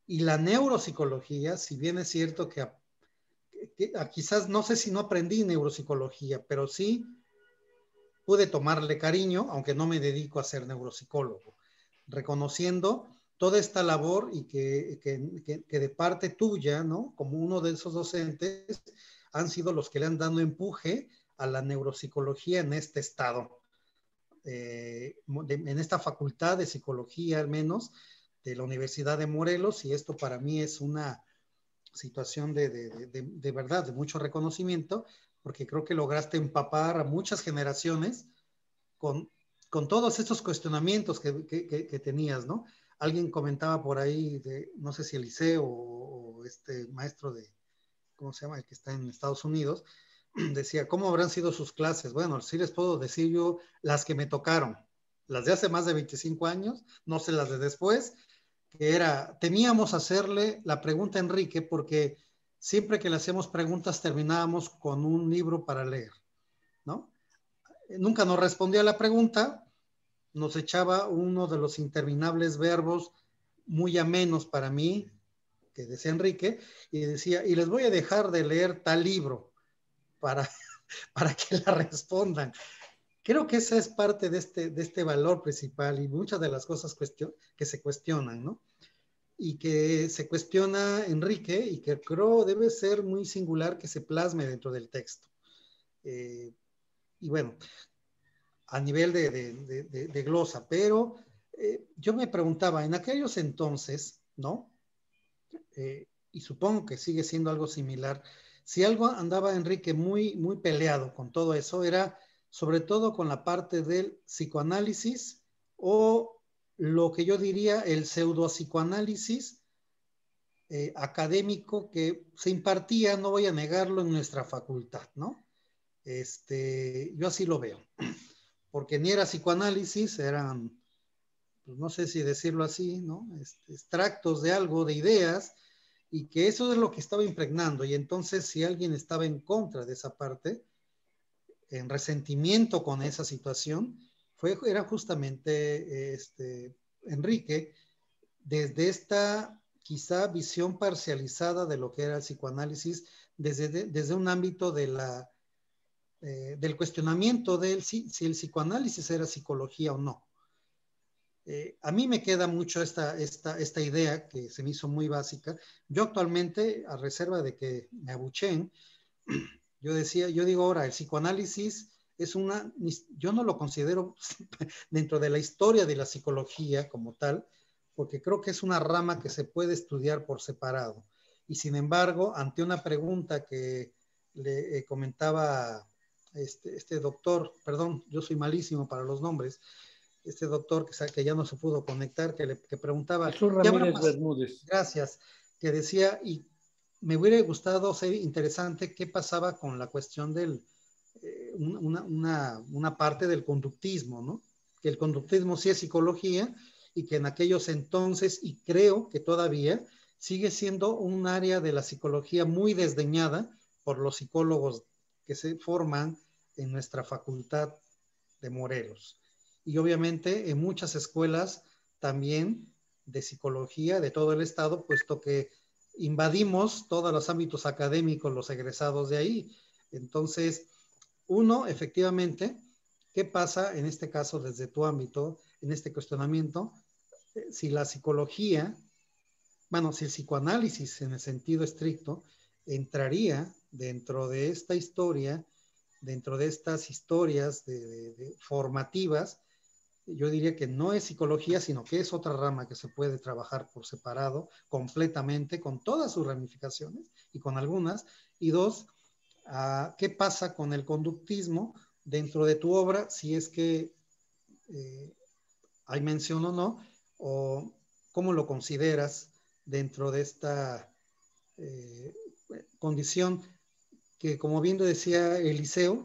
y la neuropsicología, si bien es cierto que quizás, no sé si no aprendí neuropsicología, pero sí pude tomarle cariño, aunque no me dedico a ser neuropsicólogo, reconociendo toda esta labor y que de parte tuya, ¿no? Como uno de esos docentes, han sido los que le han dado empuje a la neuropsicología en este estado, en esta facultad de psicología, al menos, de la Universidad de Morelos, y esto para mí es una situación de verdad, de mucho reconocimiento, porque creo que lograste empapar a muchas generaciones con todos estos cuestionamientos que tenías, ¿no? Alguien comentaba por ahí, no sé si Eliseo o este maestro ¿cómo se llama? El que está en Estados Unidos, decía, ¿cómo habrán sido sus clases? Bueno, sí les puedo decir yo las que me tocaron, las de hace más de 25 años, no sé las de después, que teníamos hacerle la pregunta a Enrique, porque siempre que le hacíamos preguntas terminábamos con un libro para leer, ¿no? Nunca nos respondía a la pregunta, nos echaba uno de los interminables verbos muy amenos para mí, que decía Enrique, y decía, y les voy a dejar de leer tal libro para que la respondan. Creo que esa es parte de este valor principal y muchas de las cosas que se cuestionan, ¿no? Y que se cuestiona Enrique, y que creo debe ser muy singular que se plasme dentro del texto. Y bueno, a nivel de glosa, pero yo me preguntaba, en aquellos entonces, ¿no? Y supongo que sigue siendo algo similar, si algo andaba Enrique muy, muy peleado con todo eso, era sobre todo con la parte del psicoanálisis, o lo que yo diría el pseudopsicoanálisis académico que se impartía, no voy a negarlo, en nuestra facultad, ¿no? Yo así lo veo, porque ni era psicoanálisis, eran, pues no sé si decirlo así, ¿no? Extractos de algo, de ideas, y que eso es lo que estaba impregnando. Y entonces, si alguien estaba en contra de esa parte, en resentimiento con esa situación, era justamente Enrique, desde esta quizá visión parcializada de lo que era el psicoanálisis, desde un ámbito del cuestionamiento de si el psicoanálisis era psicología o no. A mí me queda mucho esta idea que se me hizo muy básica. Yo actualmente, a reserva de que me abucheen, yo digo ahora, el psicoanálisis yo no lo considero dentro de la historia de la psicología como tal, porque creo que es una rama que se puede estudiar por separado. Y sin embargo, ante una pregunta que le comentaba este doctor, perdón, yo soy malísimo para los nombres, este doctor que ya no se pudo conectar, que preguntaba... Jesús Ramírez Bermúdez. Gracias, que decía, y me hubiera gustado ser interesante qué pasaba con la cuestión del una parte del conductismo, ¿no? Que el conductismo sí es psicología, y que en aquellos entonces, y creo que todavía, sigue siendo un área de la psicología muy desdeñada por los psicólogos que se forman en nuestra facultad de Morelos. Y obviamente en muchas escuelas también de psicología de todo el estado, puesto que invadimos todos los ámbitos académicos, los egresados de ahí. Entonces, uno, efectivamente, ¿qué pasa en este caso desde tu ámbito, en este cuestionamiento? Si la psicología, bueno, si el psicoanálisis en el sentido estricto entraría dentro de esta historia, dentro de estas historias formativas, yo diría que no es psicología, sino que es otra rama que se puede trabajar por separado, completamente, con todas sus ramificaciones y con algunas. Y dos, ¿qué pasa con el conductismo dentro de tu obra? Si es que hay mención o no, o cómo lo consideras dentro de esta condición que, como bien decía Eliseo,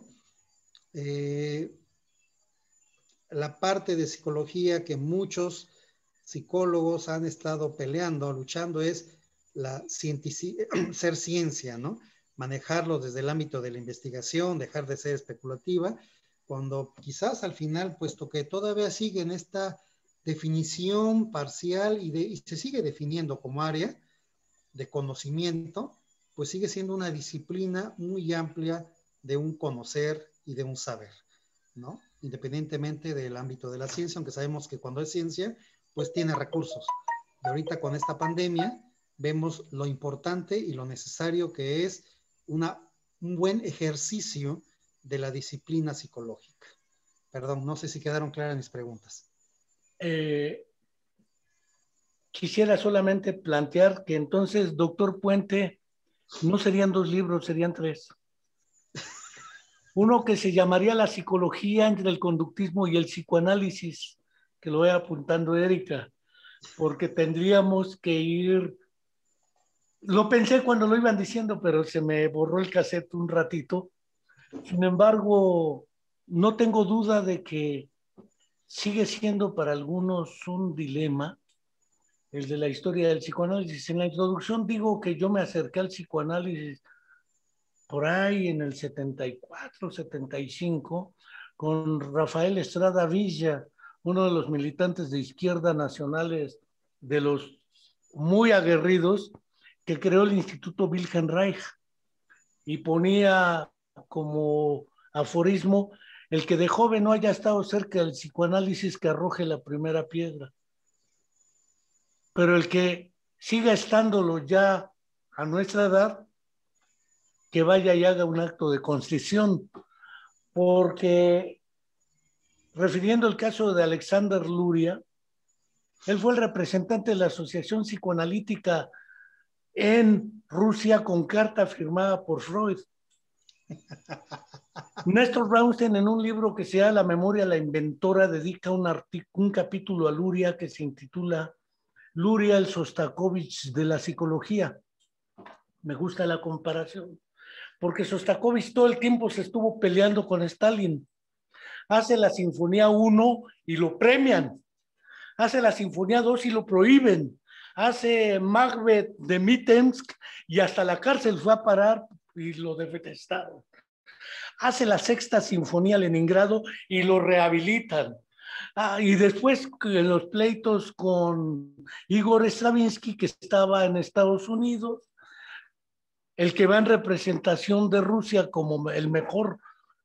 la parte de psicología que muchos psicólogos han estado peleando, luchando, es ser ciencia, ¿no? Manejarlo desde el ámbito de la investigación, dejar de ser especulativa, cuando quizás al final, puesto que todavía sigue en esta definición parcial y se sigue definiendo como área de conocimiento, pues sigue siendo una disciplina muy amplia de un conocer y de un saber, ¿no? Independientemente del ámbito de la ciencia, aunque sabemos que cuando es ciencia, pues tiene recursos. Y ahorita con esta pandemia vemos lo importante y lo necesario que es un buen ejercicio de la disciplina psicológica. Perdón, no sé si quedaron claras mis preguntas. Quisiera solamente plantear que entonces, doctor Puente, no serían 2 libros, serían 3. Uno que se llamaría La psicología entre el conductismo y el psicoanálisis, que lo voy apuntando Erika, porque tendríamos que ir... Lo pensé cuando lo iban diciendo, pero se me borró el cassette un ratito. Sin embargo, no tengo duda de que sigue siendo para algunos un dilema el de la historia del psicoanálisis. En la introducción digo que yo me acerqué al psicoanálisis por ahí en el 74, 75, con Rafael Estrada Villa, uno de los militantes de izquierda nacionales, de los muy aguerridos, que creó el Instituto Wilhelm Reich y ponía como aforismo: el que de joven no haya estado cerca del psicoanálisis, que arroje la primera piedra. Pero el que siga estándolo ya a nuestra edad, que vaya y haga un acto de contrición, porque refiriendo el caso de Alexander Luria, él fue el representante de la Asociación Psicoanalítica en Rusia con carta firmada por Freud. Néstor Brownstein, en un libro que se llama La memoria, la inventora, dedica un capítulo a Luria que se intitula Luria, el Sostakovich de la psicología. Me gusta la comparación, porque Sostakovich todo el tiempo se estuvo peleando con Stalin. Hace la Sinfonía 1 y lo premian. Hace la Sinfonía 2 y lo prohíben. Hace Macbeth de Mitensk y hasta la cárcel fue a parar y lo detestaron. Hace la Sexta Sinfonía Leningrado y lo rehabilitan. Y después en los pleitos con Igor Stravinsky, que estaba en Estados Unidos, el que va en representación de Rusia como el mejor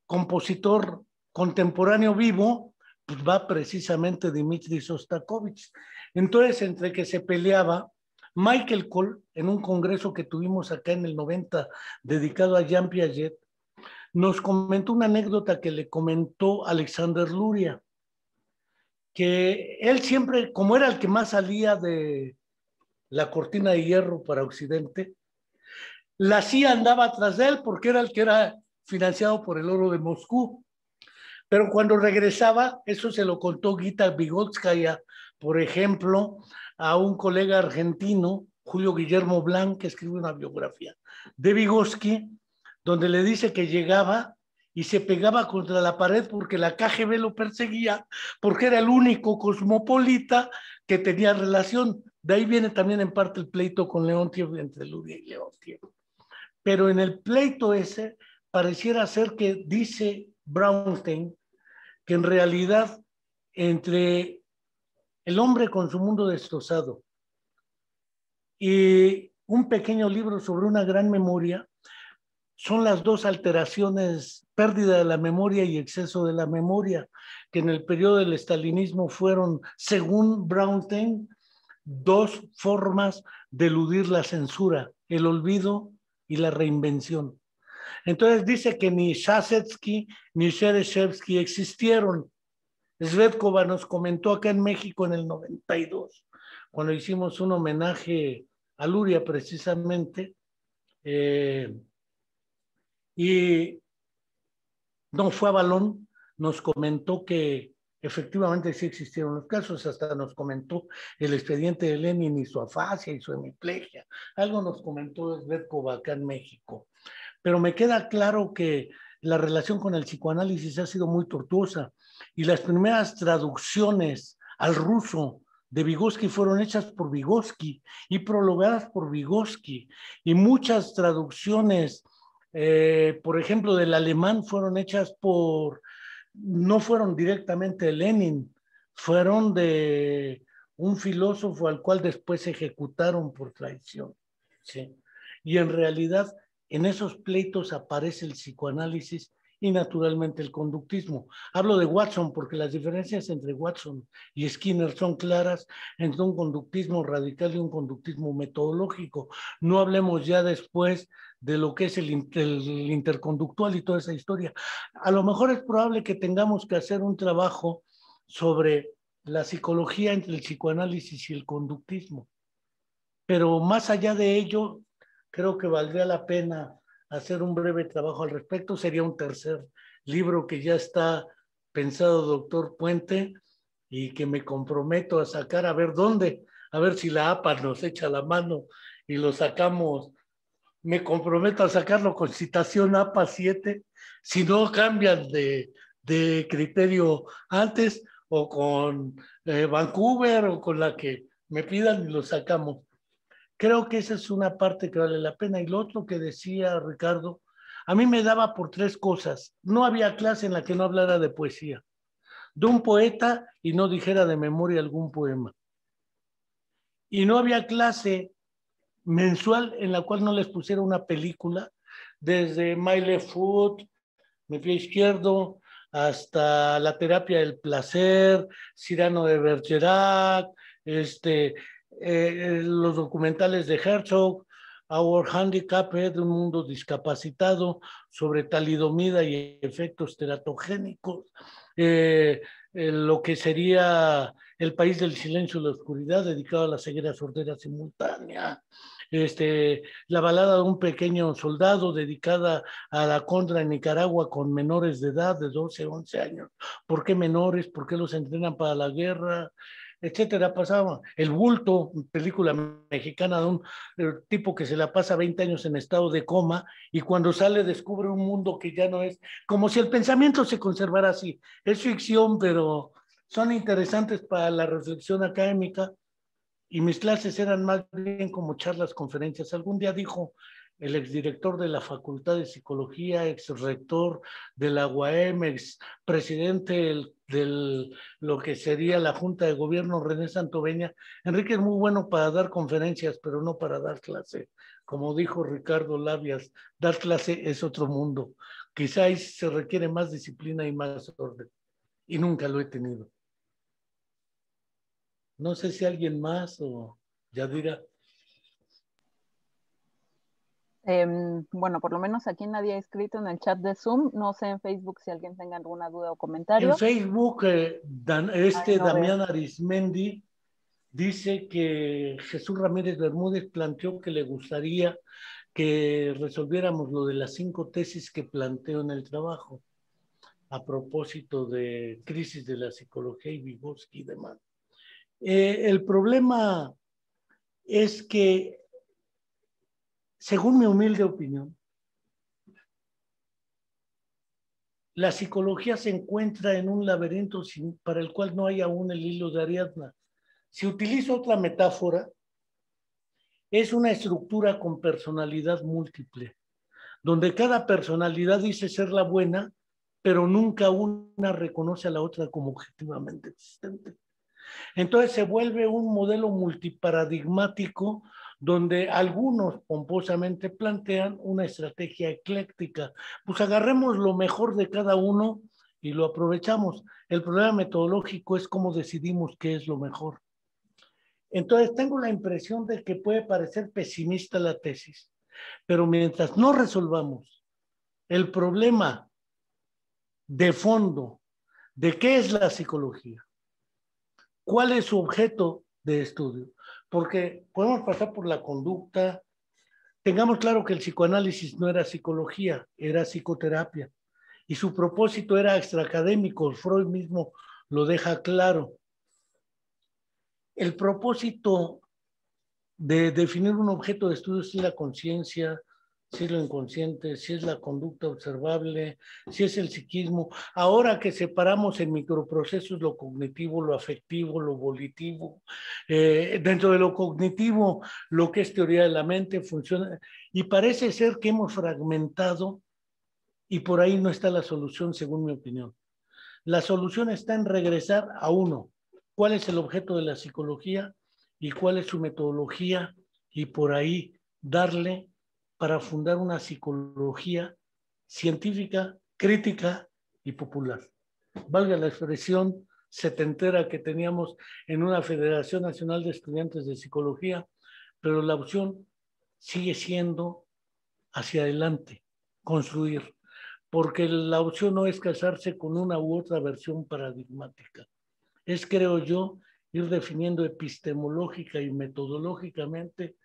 compositor contemporáneo vivo, pues va precisamente Dmitri Sostakovich. Entonces, entre que se peleaba, Michael Cole, en un congreso que tuvimos acá en el 90, dedicado a Jean Piaget, nos comentó una anécdota que le comentó Alexander Luria, que él siempre, como era el que más salía de la cortina de hierro para Occidente, la CIA andaba atrás de él porque era el que era financiado por el oro de Moscú. Pero cuando regresaba, eso se lo contó Gita Vigotskaya, por ejemplo, a un colega argentino, Julio Guillermo Blanc, que escribe una biografía de Vygotsky, donde le dice que llegaba y se pegaba contra la pared porque la KGB lo perseguía, porque era el único cosmopolita que tenía relación. De ahí viene también en parte el pleito con Leontiev, entre Luria y Leontiev. Pero en el pleito ese pareciera ser que dice Brownstein que en realidad entre el hombre con su mundo destrozado y un pequeño libro sobre una gran memoria son las dos alteraciones, pérdida de la memoria y exceso de la memoria, que en el periodo del estalinismo fueron, según Brownstein, dos formas de eludir la censura, el olvido y la reinvención. Entonces dice que ni Shasetsky ni Shereshevsky existieron. Svetkova nos comentó acá en México en el 92, cuando hicimos un homenaje a Luria precisamente, y no fue a balón, nos comentó que efectivamente sí existieron los casos, hasta nos comentó el expediente de Lenin y su afasia y su hemiplegia, algo nos comentó Svetkova acá en México, pero me queda claro que la relación con el psicoanálisis ha sido muy tortuosa y las primeras traducciones al ruso de Vygotsky fueron hechas por Vygotsky y prologadas por Vygotsky, y muchas traducciones por ejemplo, del alemán fueron hechas no fueron directamente de Lenin, fueron de un filósofo al cual después ejecutaron por traición. ¿Sí? Y en realidad, en esos pleitos aparece el psicoanálisis y naturalmente el conductismo. Hablo de Watson porque las diferencias entre Watson y Skinner son claras entre un conductismo radical y un conductismo metodológico. No hablemos ya después de lo que es el interconductual y toda esa historia. A lo mejor es probable que tengamos que hacer un trabajo sobre la psicología entre el psicoanálisis y el conductismo. Pero más allá de ello, creo que valdría la pena hacer un breve trabajo al respecto. Sería un tercer libro que ya está pensado, doctor Puente, y que me comprometo a sacar, a ver dónde, a ver si la APA nos echa la mano y lo sacamos. Me comprometo a sacarlo con citación APA 7, si no cambian de criterio antes, o con Vancouver, o con la que me pidan y lo sacamos. Creo que esa es una parte que vale la pena. Y lo otro que decía Ricardo, a mí me daba por tres cosas. No había clase en la que no hablara de poesía, de un poeta y no dijera de memoria algún poema. Y no había clase mensual en la cual no les pusiera una película, desde My Left Foot, Mi Pie Izquierdo, hasta La Terapia del Placer, Cyrano de Bergerac, los documentales de Herzog, Our Handicapped, Un Mundo Discapacitado, sobre talidomida y efectos teratogénicos, lo que sería El País del Silencio y la Oscuridad, dedicado a la ceguera sordera simultánea, La balada de un pequeño soldado, dedicada a la contra en Nicaragua con menores de edad de 12, 11 años. ¿Por qué menores? ¿Por qué los entrenan para la guerra? Etcétera. Pasaba El Bulto, película mexicana de un tipo que se la pasa 20 años en estado de coma y cuando sale descubre un mundo que ya no es, como si el pensamiento se conservara así. Es ficción, pero son interesantes para la reflexión académica, y mis clases eran más bien como charlas, conferencias. Algún día dijo el exdirector de la Facultad de Psicología, exrector de la UAM, expresidente de lo que sería la Junta de Gobierno, René Santoveña: Enrique es muy bueno para dar conferencias, pero no para dar clase. Como dijo Ricardo Labias, dar clase es otro mundo. Quizás se requiere más disciplina y más orden. Y nunca lo he tenido. No sé si alguien más o Yadira. Bueno, por lo menos aquí nadie ha escrito en el chat de Zoom. No sé en Facebook si alguien tenga alguna duda o comentario. En Facebook, Damián Arismendi dice que Jesús Ramírez Bermúdez planteó que le gustaría que resolviéramos lo de las 5 tesis que planteo en el trabajo, a propósito de crisis de la psicología y Vygotsky y demás. El problema es que, según mi humilde opinión, la psicología se encuentra en un laberinto para el cual no hay aún el hilo de Ariadna. Si utilizo otra metáfora, es una estructura con personalidad múltiple, donde cada personalidad dice ser la buena, pero nunca una reconoce a la otra como objetivamente existente. Entonces se vuelve un modelo multiparadigmático donde algunos pomposamente plantean una estrategia ecléctica. Pues agarremos lo mejor de cada uno y lo aprovechamos. El problema metodológico es cómo decidimos qué es lo mejor. Entonces tengo la impresión de que puede parecer pesimista la tesis, pero mientras no resolvamos el problema de fondo de qué es la psicología, cuál es su objeto de estudio, porque podemos pasar por la conducta. Tengamos claro que el psicoanálisis no era psicología, era psicoterapia, y su propósito era extraacadémico. Freud mismo lo deja claro. El propósito de definir un objeto de estudio si es la conciencia, si es lo inconsciente, si es la conducta observable, si es el psiquismo. Ahora que separamos en microprocesos lo cognitivo, lo afectivo, lo volitivo, dentro de lo cognitivo, lo que es teoría de la mente, funciona, y parece ser que hemos fragmentado, y por ahí no está la solución, según mi opinión. La solución está en regresar a uno. ¿Cuál es el objeto de la psicología y cuál es su metodología? Y por ahí darle para fundar una psicología científica, crítica y popular. Valga la expresión setentera que teníamos en una Federación Nacional de Estudiantes de Psicología, pero la opción sigue siendo hacia adelante, construir, porque la opción no es casarse con una u otra versión paradigmática. Es, creo yo, ir definiendo epistemológica y metodológicamente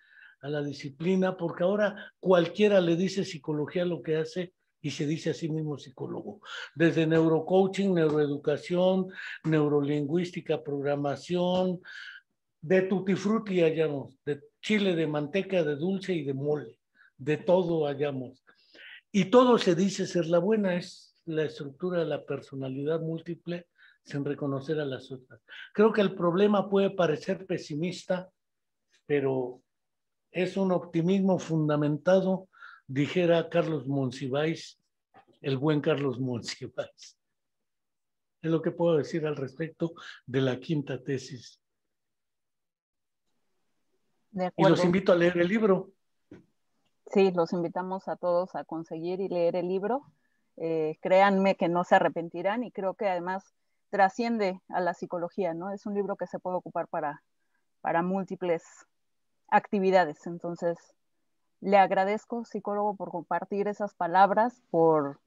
a la disciplina, porque ahora cualquiera le dice psicología lo que hace y se dice a sí mismo psicólogo. Desde neurocoaching, neuroeducación, neurolingüística, programación, de tutti frutti hallamos, de chile, de manteca, de dulce y de mole, de todo hallamos. Y todo se dice ser la buena, es la estructura de la personalidad múltiple sin reconocer a las otras. Creo que el problema puede parecer pesimista, pero es un optimismo fundamentado, dijera Carlos Monsiváis, el buen Carlos Monsiváis. Es lo que puedo decir al respecto de la quinta tesis. De Y los acuerdo. invito a leer el libro. Sí, los invitamos a todos a conseguir y leer el libro. Créanme que no se arrepentirán y creo que además trasciende a la psicología, ¿no? Es un libro que se puede ocupar para múltiples actividades. Entonces, le agradezco, psicólogo, por compartir esas palabras, por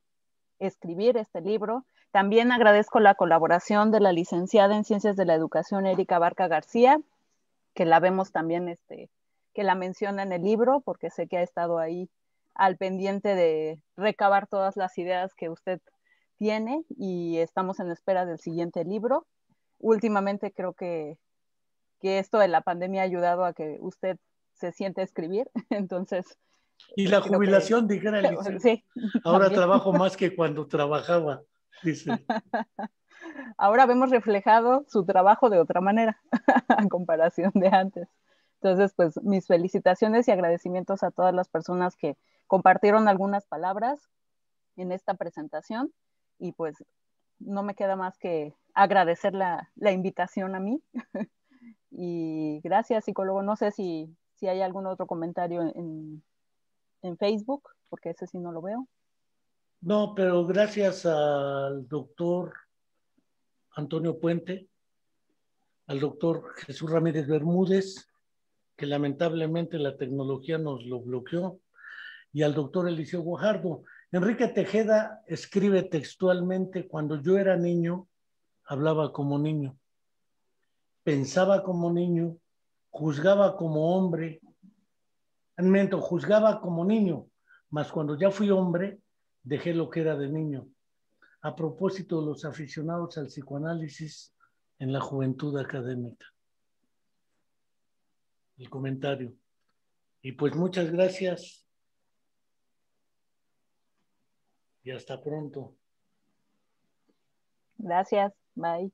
escribir este libro. También agradezco la colaboración de la licenciada en Ciencias de la Educación, Erika Barca García, que la vemos también, que la menciona en el libro, porque sé que ha estado ahí al pendiente de recabar todas las ideas que usted tiene y estamos en espera del siguiente libro. Últimamente creo que esto de la pandemia ha ayudado a que usted se siente a escribir, entonces... Y la jubilación, dijera el licenciado. Sí, ahora también. trabajo más que cuando trabajaba, dice. Ahora vemos reflejado su trabajo de otra manera, a comparación de antes. Entonces, pues mis felicitaciones y agradecimientos a todas las personas que compartieron algunas palabras en esta presentación y pues no me queda más que agradecer la invitación a mí. Y gracias, psicólogo. No sé si hay algún otro comentario en Facebook, porque ese sí no lo veo. No, pero gracias al doctor Antonio Puente, al doctor Jesús Ramírez Bermúdez, que lamentablemente la tecnología nos lo bloqueó, y al doctor Eliseo Guajardo. Enrique Tejeda escribe textualmente: cuando yo era niño, hablaba como niño, pensaba como niño, juzgaba como hombre, juzgaba como niño, mas cuando ya fui hombre, dejé lo que era de niño. A propósito de los aficionados al psicoanálisis en la juventud académica. El comentario. Y pues muchas gracias y hasta pronto. Gracias, bye.